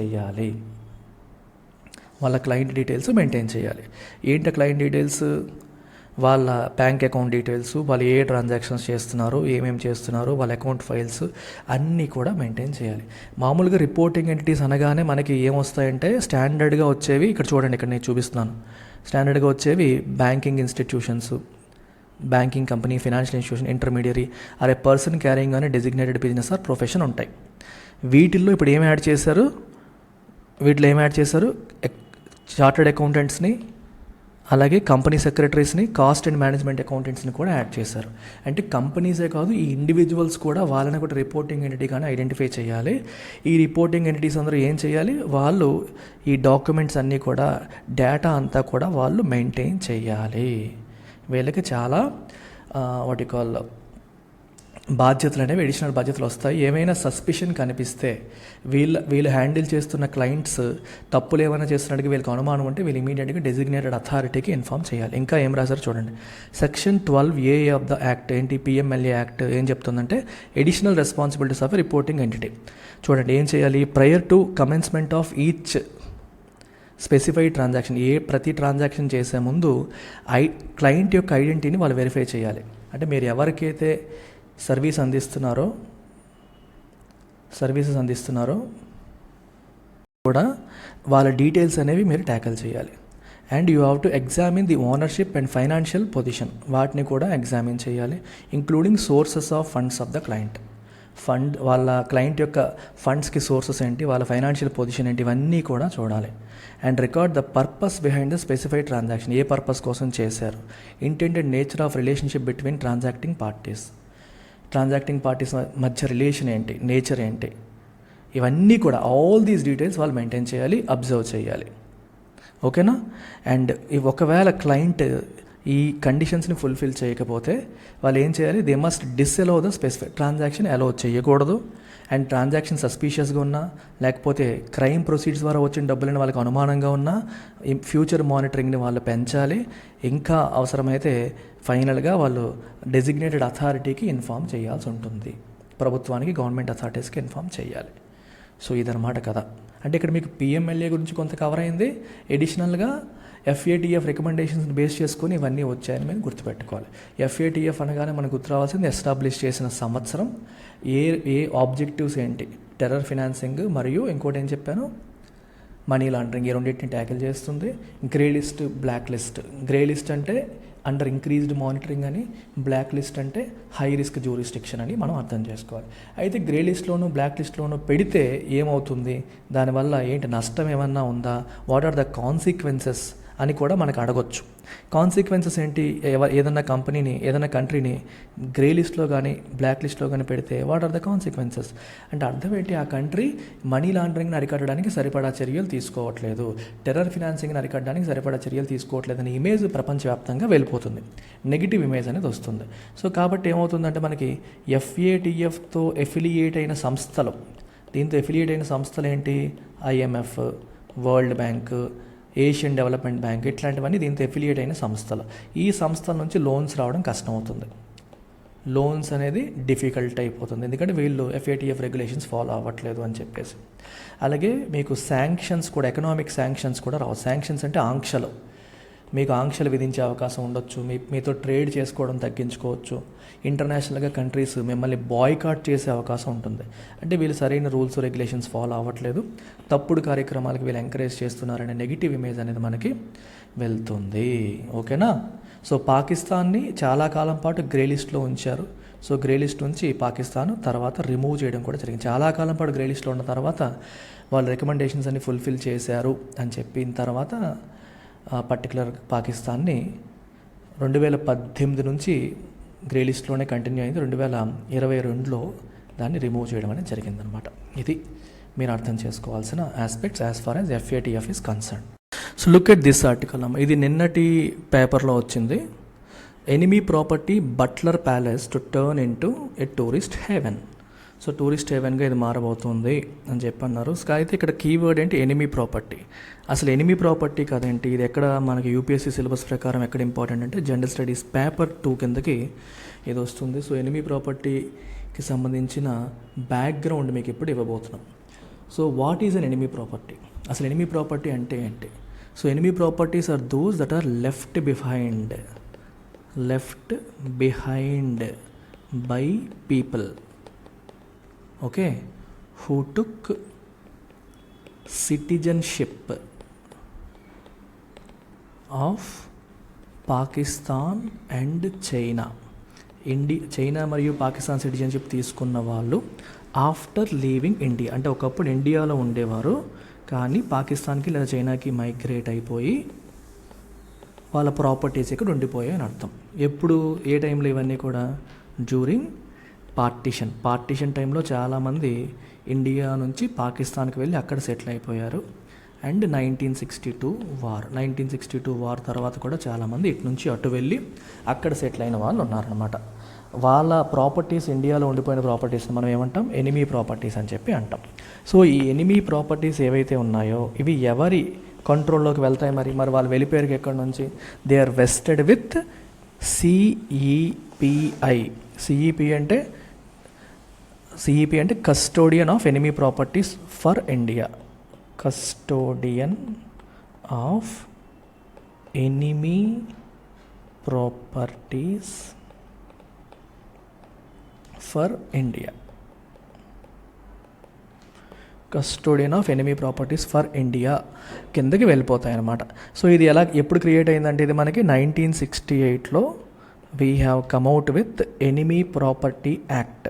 చేయాలి. ఏంటి క్లయింట్ డీటెయిల్స్? వాళ్ళ బ్యాంక్ అకౌంట్ డీటెయిల్స్, వాళ్ళు ఏ ట్రాన్సాక్షన్స్ చేస్తున్నారు, ఏమేమి చేస్తున్నారు, వాళ్ళ అకౌంట్ ఫైల్స్ అన్నీ కూడా మెయింటైన్ చేయాలి. మామూలుగా రిపోర్టింగ్ ఎంటిటీస్ అనగానే మనకి ఏమొస్తాయంటే స్టాండర్డ్గా వచ్చేవి, ఇక్కడ చూడండి, ఇక్కడ నేను చూపిస్తున్నాను. స్టాండర్డ్గా వచ్చేవి banking institutions, banking company, financial institution, intermediary or a person carrying అనే డెసిగ్నేటెడ్ బిజినెస్ ఆర్ ప్రొఫెషన్ ఉంటాయి. వీటిల్లో ఇప్పుడు ఏం యాడ్ చేశారు? చార్టర్డ్ అకౌంటెంట్స్ని, అలాగే కంపెనీ సెక్రటరీస్ని, కాస్ట్ అండ్ మేనేజ్మెంట్ అకౌంటెంట్స్ని కూడా యాడ్ చేశారు. అంటే కంపెనీసే కాదు, ఈ ఇండివిజువల్స్ కూడా వాళ్ళని కూడా రిపోర్టింగ్ ఎంటిటీగానే ఐడెంటిఫై చేయాలి. ఈ రిపోర్టింగ్ ఎంటిటీస్ అందరూ ఏం చేయాలి? వాళ్ళు ఈ డాక్యుమెంట్స్ అన్నీ కూడా, డేటా అంతా కూడా వాళ్ళు మెయింటైన్ చేయాలి. వీళ్ళకి చాలా బాధ్యతలు అనేవి, అడిషనల్ బాధ్యతలు వస్తాయి. ఏమైనా సస్పిషన్ కనిపిస్తే, వీళ్ళు హ్యాండిల్ చేస్తున్న క్లయింట్స్ తప్పులు ఏమైనా చేస్తున్నట్టుగా వీళ్ళకి అనుమానం ఉంటే వీళ్ళు ఇమీడియట్గా డెసిగ్నేటెడ్ అథారిటీకి ఇన్ఫామ్ చేయాలి. ఇంకా ఏం రాశారు చూడండి, section 12A of the act, ఏంటి PMLA యాక్ట్ ఏం చెప్తుందంటే additional responsibilities of reporting entity. చూడండి, ఏం చేయాలి? Prior to commencement of each specified transaction, ప్రతి ట్రాన్సాక్షన్ చేసే ముందు క్లయింట్ యొక్క ఐడెంటిటీని వాళ్ళు వెరిఫై చేయాలి. అంటే మీరు ఎవరికైతే సర్వీసెస్ అందిస్తున్నారో కూడా వాళ్ళ డీటెయిల్స్ అనేవి మీరు ట్యాకిల్ చేయాలి. And you have to examine the ownership and financial position, వాటిని కూడా ఎగ్జామిన్ చేయాలి. Including sources of funds of the client. వాళ్ళ క్లయింట్ యొక్క ఫండ్స్కి సోర్సెస్ ఏంటి, వాళ్ళ ఫైనాన్షియల్ పొజిషన్ ఏంటి, ఇవన్నీ కూడా చూడాలి. And record the purpose behind the specified transaction, A purpose కోసం చేశారు. Intended nature of relationship between transacting parties మధ్య రిలేషన్ ఏంటి, నేచర్ ఏంటి, ఇవన్నీ కూడా ఆల్ దీస్ డీటెయిల్స్ వాళ్ళు మెయింటైన్ చేయాలి, అబ్జర్వ్ చేయాలి. ఓకేనా? అండ్ ఒకవేళ క్లయింట్ ఈ కండిషన్స్ని ఫుల్ఫిల్ చేయకపోతే వాళ్ళు ఏం చేయాలి? They must disallow the specific transaction, allow చేయకూడదు. అండ్ ట్రాన్సాక్షన్ సస్పీషియస్గా ఉన్నా, లేకపోతే క్రైమ్ ప్రొసీడ్స్ ద్వారా వచ్చిన డబ్బులని వాళ్ళకి అనుమానంగా ఉన్నా, ఫ్యూచర్ మానిటరింగ్ని వాళ్ళు పెంచాలి. ఇంకా అవసరమైతే ఫైనల్గా వాళ్ళు డెసిగ్నేటెడ్ అథారిటీకి ఇన్ఫామ్ చేయాల్సి ఉంటుంది. ప్రభుత్వానికి, గవర్నమెంట్ అథారిటీస్కి ఇన్ఫామ్ చేయాలి. సో ఇదన్నమాట కదా. అంటే ఇక్కడ మీకు PMLA గురించి కొంత కవర్ అయింది. ఎడిషనల్గా FATF రికమెండేషన్స్ని బేస్ చేసుకొని ఇవన్నీ వచ్చాయని మేము గుర్తుపెట్టుకోవాలి. FATF అనగానే మనకు గుర్తు రావాల్సింది ఎస్టాబ్లిష్ చేసిన సంవత్సరం, ఏ ఆబ్జెక్టివ్స్ ఏంటి, టెర్రర్ ఫినాన్సింగ్ మరియు ఇంకోటి ఏం చెప్పాను, మనీ లాండరింగ్, ఈ రెండింటిని ట్యాకిల్ చేస్తుంది. Grey list, black list. Grey list అంటే అండర్ ఇంక్రీజ్డ్ మానిటరింగ్ అని, బ్లాక్ లిస్ట్ అంటే హై రిస్క్ జ్యూరిస్డిక్షన్ అని మనం అర్థం చేసుకోవాలి. అయితే గ్రే లిస్ట్లోను, బ్లాక్ లిస్ట్లోనూ పెడితే ఏమవుతుంది, దానివల్ల ఏంటి నష్టం ఏమన్నా ఉందా, వాట్ ఆర్ ద కాన్సిక్వెన్సెస్ అని కూడా మనకు అడగొచ్చు. కాన్సిక్వెన్సెస్ ఏంటి, ఏదన్నా కంపెనీని ఏదైనా కంట్రీని గ్రే లిస్ట్లో కానీ బ్లాక్ లిస్ట్లో కానీ పెడితే వాట్ ఆర్ ద కాన్సిక్వెన్సెస్ అంటే అర్థం ఏంటి, ఆ కంట్రీ మనీ లాండరింగ్ని అరికట్టడానికి సరిపడా చర్యలు తీసుకోవట్లేదు, టెర్రర్ ఫినాన్సింగ్ని అరికట్టడానికి సరిపడా చర్యలు తీసుకోవట్లేదు అనే ఇమేజ్ ప్రపంచవ్యాప్తంగా వెళ్ళిపోతుంది, నెగిటివ్ ఇమేజ్ అనేది వస్తుంది. సో కాబట్టి ఏమవుతుందంటే మనకి FATFతో ఎఫిలియేట్ అయిన సంస్థలు, దీంతో ఎఫిలియేట్ అయిన సంస్థలు ఏంటి, IMF, world bank, Asian development bank, ఇట్లాంటివన్నీ దీంతో ఎఫిలియేట్ అయిన సంస్థలు. ఈ సంస్థల నుంచి లోన్స్ రావడం కష్టం అవుతుంది, లోన్స్ అనేది డిఫికల్ట్ అయిపోతుంది, ఎందుకంటే వీళ్ళు FATF రెగ్యులేషన్స్ ఫాలో అవ్వట్లేదు అని చెప్పేసి. అలాగే మీకు శాంక్షన్స్ కూడా, ఎకనామిక్ శాంక్షన్స్ కూడా రావు. శాంక్షన్స్ అంటే ఆంక్షలు, మీకు ఆంక్షలు విధించే అవకాశం ఉండొచ్చు, మీతో ట్రేడ్ చేసుకోవడం తగ్గించుకోవచ్చు, ఇంటర్నేషనల్గా కంట్రీస్ మిమ్మల్ని బాయ్కాట్ చేసే అవకాశం ఉంటుంది. అంటే వీళ్ళు సరైన రూల్స్ రెగ్యులేషన్స్ ఫాలో అవ్వట్లేదు, తప్పుడు కార్యక్రమాలకు వీళ్ళు ఎంకరేజ్ చేస్తున్నారనే నెగిటివ్ ఇమేజ్ అనేది మనకి వెళ్తుంది. ఓకేనా. సో పాకిస్తాన్ని చాలా కాలం పాటు గ్రే లిస్ట్లో ఉంచారు. సో గ్రే లిస్ట్ నుంచి పాకిస్తాన్ తర్వాత రిమూవ్ చేయడం కూడా జరిగింది. చాలా కాలం పాటు గ్రే లిస్ట్లో ఉన్న తర్వాత వాళ్ళు రికమెండేషన్స్ అన్ని ఫుల్ఫిల్ చేశారు అని చెప్పిన తర్వాత పర్టికులర్ పాకిస్తాన్ని 2018 నుంచి గ్రే లిస్ట్లోనే కంటిన్యూ అయింది. 2022లో దాన్ని రిమూవ్ చేయడం అనేది జరిగిందనమాట. ఇది మీరు అర్థం చేసుకోవాల్సిన aspects as far as FATF is concern. So look at this article అమ్మ, ఇది నిన్నటి పేపర్లో వచ్చింది. Enemy property Butler palace to turn in to a tourist haven. So tourist హెవెన్గా ఇది మారబోతుంది అని చెప్పన్నారు. అయితే ఇక్కడ కీవర్డ్ ఏంటి, ఎనిమీ ప్రాపర్టీ. అసలు ఎనిమీ ప్రాపర్టీ కదేంటి, ఇది ఎక్కడ మనకి UPSC సిలబస్ ప్రకారం ఎక్కడ ఇంపార్టెంట్ అంటే జనరల్ స్టడీస్ పేపర్ 2 కిందకి ఇది వస్తుంది. సో ఎనిమీ ప్రాపర్టీకి సంబంధించిన బ్యాక్గ్రౌండ్ మీకు ఇప్పుడు ఇవ్వబోతున్నాం. So what is an enemy property, అసలు ఎనిమీ ప్రాపర్టీ అంటే ఏంటి? So enemy properties are those that are left behind by people, okay, who took citizenship of Pakistan and China. China మరియు పాకిస్తాన్ సిటిజన్షిప్ తీసుకున్న వాళ్ళు ఆఫ్టర్ లీవింగ్ ఇండియా, అంటే ఒకప్పుడు ఇండియాలో ఉండేవారు కానీ పాకిస్తాన్కి లేదా చైనాకి మైగ్రేట్ అయిపోయి వాళ్ళ ప్రాపర్టీస్ ఇక్కడ ఉండిపోయాయి అని అర్థం. ఎప్పుడు, ఏ టైంలో ఇవన్నీ కూడా, డ్యూరింగ్ పార్టీషన్ టైంలో చాలామంది ఇండియా నుంచి పాకిస్తాన్కి వెళ్ళి అక్కడ సెటిల్ అయిపోయారు. అండ్ 1962 వార్ తర్వాత కూడా చాలామంది ఇటు నుంచి అటు వెళ్ళి అక్కడ సెటిల్ అయిన వాళ్ళు ఉన్నారనమాట. వాళ్ళ ప్రాపర్టీస్, ఇండియాలో ఉండిపోయిన ప్రాపర్టీస్ మనం ఏమంటాం, ఎనిమీ ప్రాపర్టీస్ అని చెప్పి అంటాం. సో ఈ ఎనిమీ ప్రాపర్టీస్ ఏవైతే ఉన్నాయో ఇవి ఎవరి కంట్రోల్లోకి వెళ్తాయి? మరి వాళ్ళు వెళ్ళిపోయారు ఎక్కడి నుంచి? They are vested with CEPI. CEP అంటే custodian of enemy properties for India. Custodian of enemy properties for India. Custodian of enemy properties for India కిందకి వెళ్ళిపోతాయి అన్నమాట. సో ఇది ఎప్పుడు క్రియేట్ అయిందంటే ఇది మనకి 1968లో we have come out with enemy property act.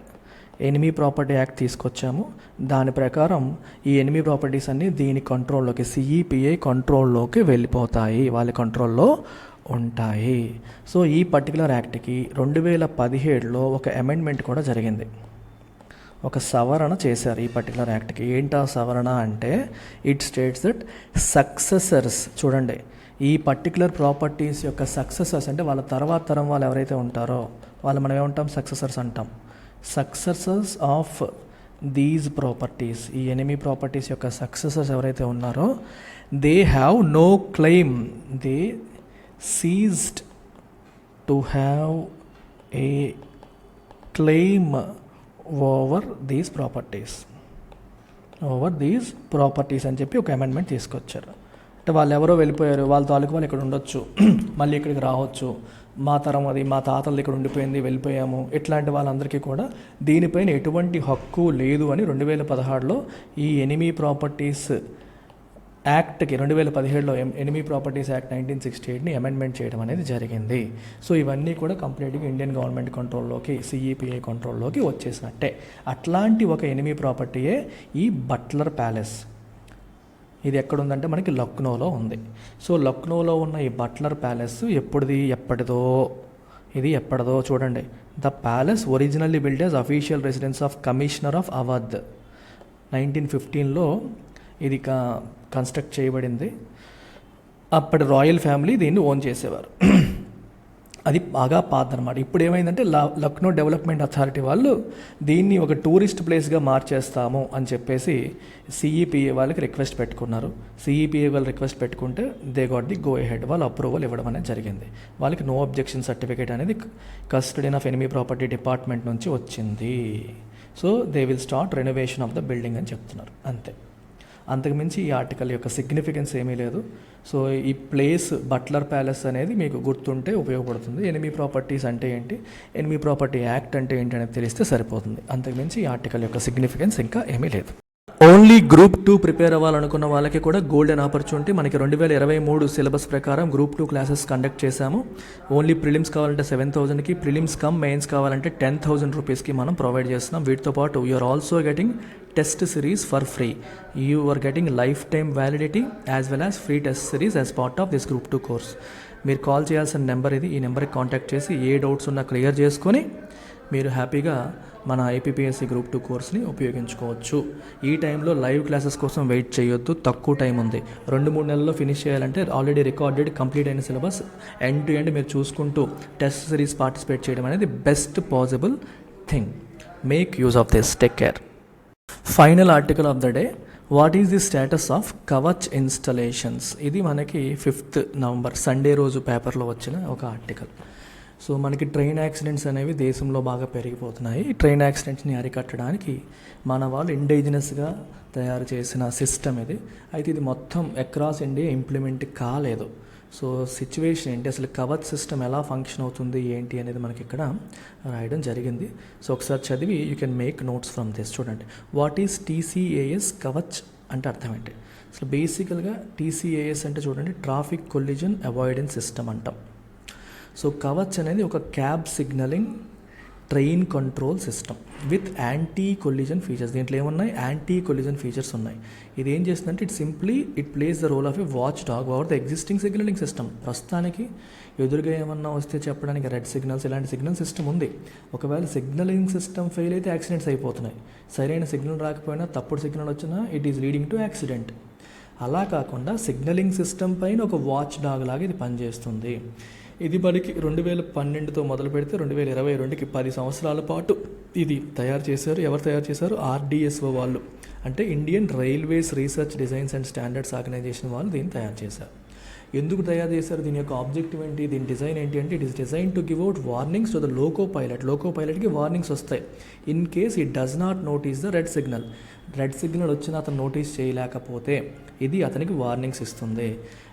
Enemy property act తీసుకొచ్చాము. దాని ప్రకారం ఈ ఎనిమీ ప్రాపర్టీస్ అన్నీ దీని కంట్రోల్లోకి, CEPI కంట్రోల్లోకి వెళ్ళిపోతాయి, వాళ్ళ కంట్రోల్లో ఉంటాయి. సో ఈ పర్టికులర్ యాక్ట్కి 2017లో ఒక అమెండ్మెంట్ కూడా జరిగింది, ఒక సవరణ చేశారు ఈ పర్టికులర్ యాక్ట్కి. ఏంటా సవరణ అంటే, ఇట్ స్టేట్స్ దట్ సక్సెసర్స్, చూడండి, ఈ పర్టికులర్ ప్రాపర్టీస్ యొక్క సక్సెసర్స్ అంటే వాళ్ళ తర్వాత తరం వాళ్ళు ఎవరైతే ఉంటారో వాళ్ళు మనం ఏమంటాం, సక్సెసర్స్ అంటాం. సక్సెసర్స్ ఆఫ్ దీస్ ప్రాపర్టీస్, ఈ ఎనిమీ ప్రాపర్టీస్ యొక్క సక్సెసర్స్ ఎవరైతే ఉన్నారో they have no claim, they ceased to have a claim over these properties అని చెప్పి ఒక అమెండ్మెంట్ తీసుకొచ్చారు. అంటే వాళ్ళు ఎవరో వెళ్ళిపోయారు, వాళ్ళ తాలూకు వాళ్ళు ఇక్కడ ఉండొచ్చు, మళ్ళీ ఇక్కడికి రావచ్చు, మా తరం అది, మా తాతలు ఇక్కడ ఉండిపోయింది, వెళ్ళిపోయాము, ఇట్లాంటి వాళ్ళందరికీ కూడా దీనిపైన ఎటువంటి హక్కు లేదు అని 2016లో ఈ ఎనిమీ ప్రాపర్టీస్ యాక్ట్కి, 2017లో ఎనిమీ ప్రాపర్టీస్ యాక్ట్ 1968ని అమెండ్మెంట్ చేయడం అనేది జరిగింది. సో ఇవన్నీ కూడా కంప్లీట్గా ఇండియన్ గవర్నమెంట్ కంట్రోల్లోకి, CEPI కంట్రోల్లోకి వచ్చేసినట్టే. అట్లాంటి ఒక ఎనిమీ ప్రాపర్టీయే ఈ బట్లర్ ప్యాలెస్. ఇది ఎక్కడ ఉందంటే మనకి లక్నోలో ఉంది. సో లక్నోలో ఉన్న ఈ బట్లర్ ప్యాలెస్ ఎప్పటిదో చూడండి. The palace originally build as official residence of commissioner of Awadh. 1915లో ఇది కన్స్ట్రక్ట్ చేయబడింది. అప్పటి రాయల్ ఫ్యామిలీ దీన్ని ఓన్ చేసేవారు. అది బాగా పాతదనమాట. ఇప్పుడు ఏమైందంటే లక్నో డెవలప్మెంట్ అథారిటీ వాళ్ళు దీన్ని ఒక టూరిస్ట్ ప్లేస్గా మార్చేస్తాము అని చెప్పేసి సిఈపిఏ వాళ్ళకి రిక్వెస్ట్ పెట్టుకున్నారు. సిఈపిఏ వాళ్ళు రిక్వెస్ట్ పెట్టుకుంటే they got the go ahead, వాళ్ళు అప్రూవల్ ఇవ్వడం అనేది జరిగింది. వాళ్ళకి నో అబ్జెక్షన్ సర్టిఫికేట్ అనేది custodian of enemy property department నుంచి వచ్చింది. So they will start renovation of the building అని చెప్తున్నారు. అంతే, అంతకుమించి ఈ ఆర్టికల్ యొక్క సిగ్నిఫికెన్స్ ఏమీ లేదు. సో ఈ ప్లేస్ బట్లర్ ప్యాలెస్ అనేది మీకు గుర్తుంటే ఉపయోగపడుతుంది. ఎనిమీ ప్రాపర్టీస్ అంటే ఏంటి, ఎనిమీ ప్రాపర్టీ యాక్ట్ అంటే ఏంటి అనేది తెలిస్తే సరిపోతుంది. అంతకుమించి ఈ ఆర్టికల్ యొక్క సిగ్నిఫికెన్స్ ఇంకా ఏమీ లేదు. ఓన్లీ గ్రూప్ 2 ప్రిపేర్ అవ్వాలనుకున్న వాళ్ళకి కూడా గోల్డెన్ ఆపర్చునిటీ. మనకి 2023 సిలబస్ ప్రకారం గ్రూప్ 2 క్లాసెస్ కండక్ట్ చేశాము. ఓన్లీ ప్రిలిమ్స్ కావాలంటే 7,000కి, ప్రిలిమ్స్ కమ్ మెయిన్స్ కావాలంటే 10,000 రూపీస్కి మనం ప్రొవైడ్ చేస్తున్నాం. వీటితో పాటు you're also getting test series for free. You are getting life time validity as well as free test series as part of this group 2 course. మీరు కాల్ చేయాల్సిన నెంబర్ ఇది. ఈ నెంబర్కి కాంటాక్ట్ చేసి ఏ డౌట్స్ ఉన్నా క్లియర్ చేసుకొని మీరు హ్యాపీగా మన ఐపీపీఎస్సీ గ్రూప్ 2 కోర్స్ని ఉపయోగించుకోవచ్చు. ఈ టైంలో లైవ్ క్లాసెస్ కోసం వెయిట్ చేయొద్దు, తక్కువ టైం ఉంది. 2-3 నెలల్లో ఫినిష్ చేయాలంటే ఆల్రెడీ రికార్డెడ్ కంప్లీట్ అయిన సిలబస్ ఎండ్ టు ఎండ్ మీరు చూసుకుంటూ టెస్ట్ సిరీస్ పార్టిసిపేట్ చేయడం అనేది best possible thing. Make use of this. Take care. Final article of the day, what is the status of Kavach installations. ఇది మనకి 5th నవంబర్ సండే రోజు పేపర్లో వచ్చిన ఒక ఆర్టికల్. సో మనకి ట్రైన్ యాక్సిడెంట్స్ అనేవి దేశంలో బాగా పెరిగిపోతున్నాయి. ఈ ట్రైన్ యాక్సిడెంట్స్ని అరికట్టడానికి మన వాళ్ళు ఇండిజినస్గా తయారు చేసిన సిస్టమ్ ఇది. అయితే ఇది మొత్తం అక్రాస్ ఇండియా ఇంప్లిమెంట్ కాలేదు. సో సిచ్యువేషన్ ఏంటి, అసలు కవచ్ సిస్టమ్ ఎలా ఫంక్షన్ అవుతుంది ఏంటి అనేది మనకి ఇక్కడ రాయడం జరిగింది. సో ఒకసారి చదివి you can make notes from this. చూడండి, వాట్ ఈస్ TCAS కవచ్ అంటే అర్థం ఏంటి. అసలు బేసికల్గా TCAS అంటే చూడండి, ట్రాఫిక్ కొలిజన్ అవాయిడెన్స్ సిస్టమ్ అంటాం. సో కవచ్ అనేది ఒక cab signalling train control system with anti collision features. దీంట్లో ఏమున్నాయి, యాంటీ కొలిజన్ ఫీచర్స్ ఉన్నాయి. ఇది ఏం చేస్తుందంటే it plays the role of a watch dog over the existing signalling system. ప్రస్తుతానికి ఎదురుగా ఏమన్నా వస్తే చెప్పడానికి రెడ్ సిగ్నల్స్ ఇలాంటి సిగ్నల్ సిస్టమ్ ఉంది. ఒకవేళ సిగ్నలింగ్ సిస్టమ్ ఫెయిల్ అయితే యాక్సిడెంట్స్ అయిపోతున్నాయి. సరైన సిగ్నల్ రాకపోయినా తప్పుడు సిగ్నల్ వచ్చినా it is leading to accident. అలా కాకుండా సిగ్నలింగ్ సిస్టమ్ పైన ఒక వాచ్ డాగ్ లాగా ఇది పనిచేస్తుంది. ఇది మనకి 2012తో మొదలు పెడితే 2022కి 10 సంవత్సరాల పాటు ఇది తయారు చేశారు. ఎవరు తయారు చేశారు, RDSO వాళ్ళు, అంటే Indian railways research designs and standards organization వాళ్ళు దీన్ని తయారు చేశారు. ఎందుకు తయారు చేశారు, దీని యొక్క ఆబ్జెక్టివ్ ఏంటి, దీని డిజైన్ ఏంటి అంటే it is design to give out warnings to the loco పైలట్కి వార్నింగ్స్ వస్తాయి in case it does not notice the red signal వచ్చిన అతను నోటీస్ చేయలేకపోతే ఇది అతనికి వార్నింగ్స్ ఇస్తుంది.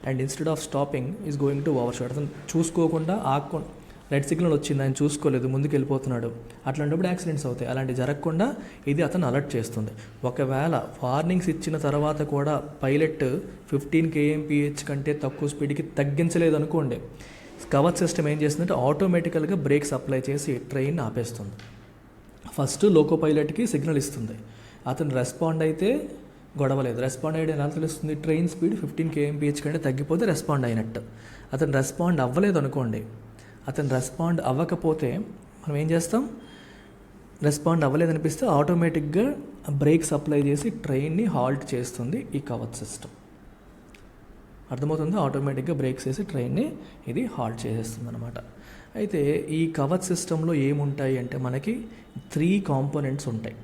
And instead of stopping is going to over shot. అతను చూసుకోకుండా రెడ్ సిగ్నల్ వచ్చింది, ఆయన చూసుకోలేదు, ముందుకు వెళ్ళిపోతున్నాడు, అట్లాంటప్పుడు యాక్సిడెంట్స్ అవుతాయి. అలాంటి జరగకుండా ఇది అతను అలర్ట్ చేస్తుంది. ఒకవేళ వార్నింగ్స్ ఇచ్చిన తర్వాత కూడా పైలట్ 15 kmph కంటే తక్కువ స్పీడ్కి తగ్గించలేదు అనుకోండి, కవచ్ సిస్టమ్ ఏం చేస్తుందంటే ఆటోమేటికల్గా బ్రేక్స్ అప్లై చేసి ట్రైన్ ఆపేస్తుంది. ఫస్ట్ లోకో పైలట్కి సిగ్నల్ ఇస్తుంది, అతను రెస్పాండ్ అయితే గొడవలేదు. రెస్పాండ్ అయ్యడం ఎలా తెలుస్తుంది, ట్రైన్ స్పీడ్ 15 kmph కంటే తగ్గిపోతే రెస్పాండ్ అయినట్టు. అతను రెస్పాండ్ అవ్వలేదు అనుకోండి, అతను రెస్పాండ్ అవ్వకపోతే మనం ఏం చేస్తాం, రెస్పాండ్ అవ్వలేదనిపిస్తే ఆటోమేటిక్గా బ్రేక్స్ అప్లై చేసి ట్రైన్ని హాల్ట్ చేస్తుంది ఈ కవచ్ సిస్టమ్. అర్థమవుతుంది, ఆటోమేటిక్గా బ్రేక్స్ వేసి ట్రైన్ని ఇది హాల్ట్ చేసేస్తుంది అనమాట. అయితే ఈ కవచ్ సిస్టంలో ఏముంటాయి అంటే మనకి 3 కాంపోనెంట్స్ ఉంటాయి.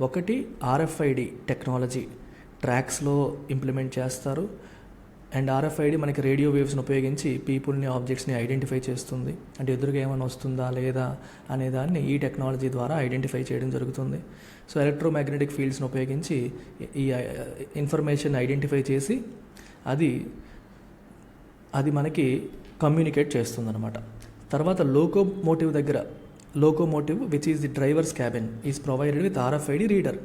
ఒకటి RFID టెక్నాలజీ ట్రాక్స్లో ఇంప్లిమెంట్ చేస్తారు. అండ్ RFID మనకి రేడియో వేవ్స్ని ఉపయోగించి పీపుల్ని, ఆబ్జెక్ట్స్ని ఐడెంటిఫై చేస్తుంది. అంటే ఎదురుగా ఏమైనా వస్తుందా లేదా అనే దాన్ని ఈ టెక్నాలజీ ద్వారా ఐడెంటిఫై చేయడం జరుగుతుంది. సో ఎలక్ట్రోమాగ్నెటిక్ ఫీల్డ్స్ని ఉపయోగించి ఈ ఇన్ఫర్మేషన్ ఐడెంటిఫై చేసి అది మనకి కమ్యూనికేట్ చేస్తుంది అనమాట. తర్వాత locomotive which is the drivers cabin is provided with RFID reader.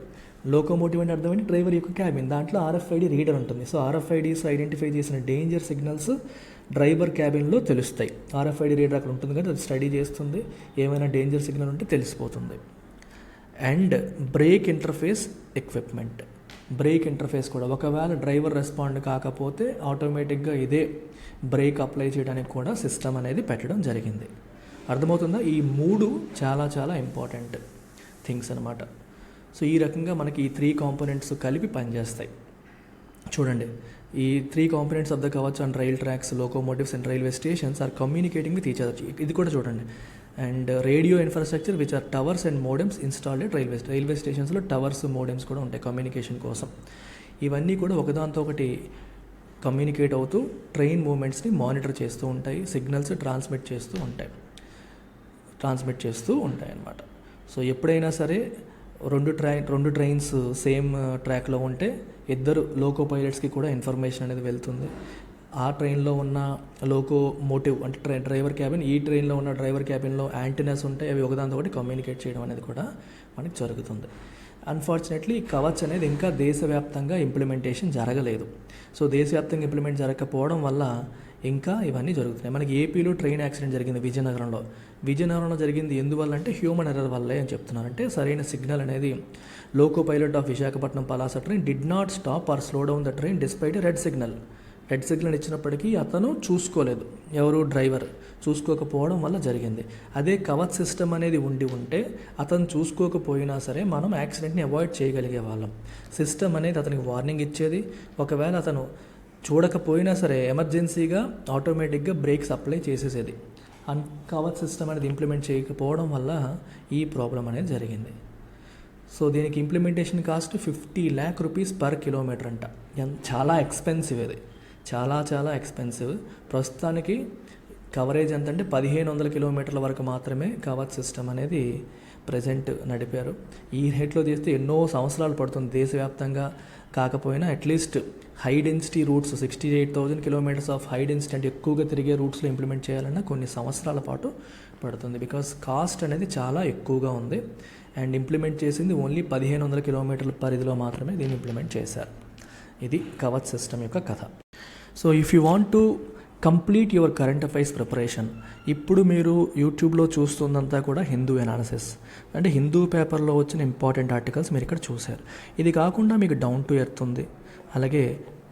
Locomotive అంటే అర్థం ఏంటి, డ్రైవర్ యొక్క క్యాబిన్, దాంట్లో RFID రీడర్ ఉంటుంది. సో RFIDs ఐడెంటిఫై చేసిన డేంజర్ సిగ్నల్స్ డ్రైవర్ క్యాబిన్లో తెలుస్తాయి. RFID రీడర్ అక్కడ ఉంటుంది కదా, అది స్టడీ చేస్తుంది, ఏమైనా డేంజర్ సిగ్నల్ ఉంటే తెలిసిపోతుంది. And break interface equipment, break interface కూడా ఒకవేళ డ్రైవర్ రెస్పాండ్ కాకపోతే ఆటోమేటిక్గా ఇదే బ్రేక్ అప్లై చేయడానికి కూడా సిస్టమ్ అనేది పెట్టడం జరిగింది. అర్థమవుతుందా? ఈ 3 చాలా చాలా ఇంపార్టెంట్ థింగ్స్ అనమాట. సో ఈ రకంగా మనకి ఈ 3 కాంపోనెంట్స్ కలిపి పనిచేస్తాయి. చూడండి, ఈ 3 components of the Kavach on rail tracks, locomotives and railway stations are communicating with each other. ఇది కూడా చూడండి. And radio infrastructure which are towers and modems installed at railway స్టేషన్స్లో టవర్స్, మోడెమ్స్ కూడా ఉంటాయి కమ్యూనికేషన్ కోసం. ఇవన్నీ కూడా ఒకదాంతో ఒకటి కమ్యూనికేట్ అవుతూ ట్రైన్ మూమెంట్స్ని మానిటర్ చేస్తూ ఉంటాయి, సిగ్నల్స్ ట్రాన్స్మిట్ చేస్తూ ఉంటాయి అన్నమాట. సో ఎప్పుడైనా సరే రెండు ట్రైన్స్ సేమ్ ట్రాక్లో ఉంటే ఇద్దరు లోకో పైలట్స్కి కూడా ఇన్ఫర్మేషన్ అనేది వెళ్తుంది. ఆ ట్రైన్లో ఉన్న లోకోమోటివ్ అంటే డ్రైవర్ క్యాబిన్, ఈ ట్రైన్లో ఉన్న డ్రైవర్ క్యాబిన్లో యాంటీనాస్ ఉంటాయి, అవి ఒకదాంతో ఒకటి కమ్యూనికేట్ చేయడం అనేది కూడా మనకి జరుగుతుంది. అన్ఫార్చునేట్లీ కవచ్ అనేది ఇంకా దేశవ్యాప్తంగా ఇంప్లిమెంటేషన్ జరగలేదు. సో దేశవ్యాప్తంగా ఇంప్లిమెంట్ జరగకపోవడం వల్ల ఇంకా ఇవన్నీ జరుగుతున్నాయి. మనకి ఏపీలో ట్రైన్ యాక్సిడెంట్ జరిగింది విజయనగరంలో జరిగింది. ఎందువల్ల అంటే హ్యూమన్ ఎర్రర్ వల్లే అని చెప్తున్నారు. అంటే సరైన సిగ్నల్ అనేది loco pilot of Visakhapatnam Palasa train did not stop or slow down the train despite red signal ఇచ్చినప్పటికీ అతను చూసుకోలేదు, ఎవరు డ్రైవర్ చూసుకోకపోవడం వల్ల జరిగింది. అదే కవచ్ సిస్టమ్ అనేది ఉంటే అతను చూసుకోకపోయినా సరే మనం యాక్సిడెంట్ని అవాయిడ్ చేయగలిగే వాళ్ళం. సిస్టమ్ అనేది అతనికి వార్నింగ్ ఇచ్చేది. ఒకవేళ అతను చూడకపోయినా సరే ఎమర్జెన్సీగా ఆటోమేటిక్గా బ్రేక్స్ అప్లై చేసేసేది. కవచ్ సిస్టమ్ అనేది ఇంప్లిమెంట్ చేయకపోవడం వల్ల ఈ ప్రాబ్లం అనేది జరిగింది. సో దీనికి implementation cost 50 lakh rupees per kilometre అంట. చాలా ఎక్స్పెన్సివ్ ఇది, చాలా ఎక్స్పెన్సివ్. ప్రస్తుతానికి కవరేజ్ ఎంత అంటే 1500 kilometers వరకు మాత్రమే కవచ్ సిస్టమ్ అనేది ప్రజెంట్ నడిపారు. ఈ రేట్లో తీస్తే ఎన్నో సంవత్సరాలు పడుతుంది. దేశవ్యాప్తంగా కాకపోయినా at least high density roots 68,000 kilometers of high density అంటే ఎక్కువగా తిరిగే రూట్స్లో ఇంప్లిమెంట్ చేయాలన్నా కొన్ని సంవత్సరాల పాటు పడుతుంది. బికాస్ కాస్ట్ అనేది చాలా ఎక్కువగా ఉంది. అండ్ ఇంప్లిమెంట్ చేసింది ఓన్లీ 1500 kilometers పరిధిలో మాత్రమే దీన్ని ఇంప్లిమెంట్ చేశారు. ఇది కవచ్ సిస్టమ్ యొక్క కథ. So if you want to complete your current affairs preparation, ఇప్పుడు మీరు యూట్యూబ్లో చూస్తుందంతా కూడా హిందూ ఎనాలిసిస్ అంటే హిందూ పేపర్లో వచ్చిన ఇంపార్టెంట్ ఆర్టికల్స్ మీరు ఇక్కడ చూశారు. ఇది కాకుండా మీకు డౌన్ టు ఎర్త్ ఉంది, అలాగే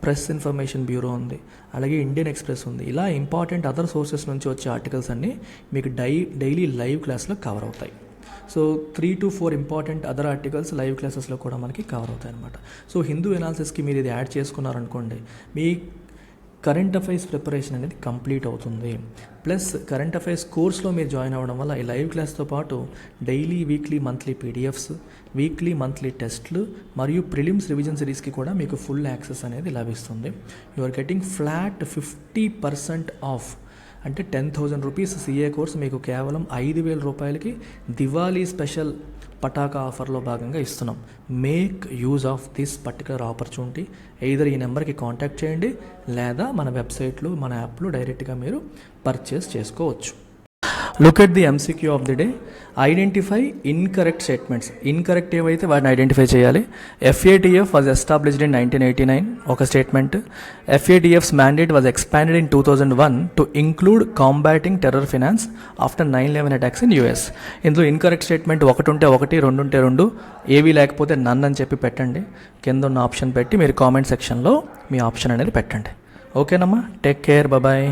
ప్రెస్ ఇన్ఫర్మేషన్ బ్యూరో ఉంది, అలాగే ఇండియన్ ఎక్స్ప్రెస్ ఉంది. ఇలా ఇంపార్టెంట్ అదర్ సోర్సెస్ నుంచి వచ్చే ఆర్టికల్స్ అన్నీ మీకు డైలీ లైవ్ క్లాస్లో కవర్ అవుతాయి. So 3 to 4 important other articles live క్లాసెస్లో కూడా మనకి కవర్ అవుతాయి అన్నమాట. సో హిందూ ఎనాలిసిస్కి మీరు ఇది యాడ్ చేసుకున్నారనుకోండి, మీ కరెంట్ అఫైర్స్ ప్రిపరేషన్ అనేది కంప్లీట్ అవుతుంది. ప్లస్ కరెంట్ అఫైర్స్ కోర్స్లో మీరు జాయిన్ అవ్వడం వల్ల ఈ లైవ్ క్లాస్తో పాటు daily, weekly, monthly PDFs, weekly, monthly టెస్ట్లు మరియు ప్రిలిమ్స్ రివిజన్ సిరీస్కి కూడా మీకు ఫుల్ యాక్సెస్ అనేది లభిస్తుంది. You are getting flat 50% off. అంటే 10,000 rupees CA కోర్స్ మీకు కేవలం 5,000 రూపాయలకి దివాళీ స్పెషల్ పటాకా ఆఫర్లో భాగంగా ఇస్తున్నాం. Make use of this particular opportunity. Either ఈ నెంబర్కి కాంటాక్ట్ చేయండి, లేదా మన వెబ్సైట్లో, మన యాప్లో డైరెక్ట్గా మీరు పర్చేస్ చేసుకోవచ్చు. Look at the MCQ of the day. Identify incorrect statements. Incorrect ఏవైతే వాటిని ఐడెంటిఫై చేయాలి. FATF వాజ్ ఎస్టాబ్లిష్డ్ ఇన్ 1989 ఒక statement. FATF's mandate was expanded in 2001 to include combating terror finance after 9/11 attacks in US. ఇందులో ఇన్కరెక్ట్ స్టేట్మెంట్ ఒకటి ఉంటే ఒకటి, రెండు ఉంటే రెండు, ఏవి లేకపోతే నన్ అని చెప్పి పెట్టండి. కింద ఉన్న ఆప్షన్ పెట్టి మీరు కామెంట్ సెక్షన్లో మీ ఆప్షన్ అనేది పెట్టండి. ఓకేనమ్మా, టేక్ కేర్, బాయ్.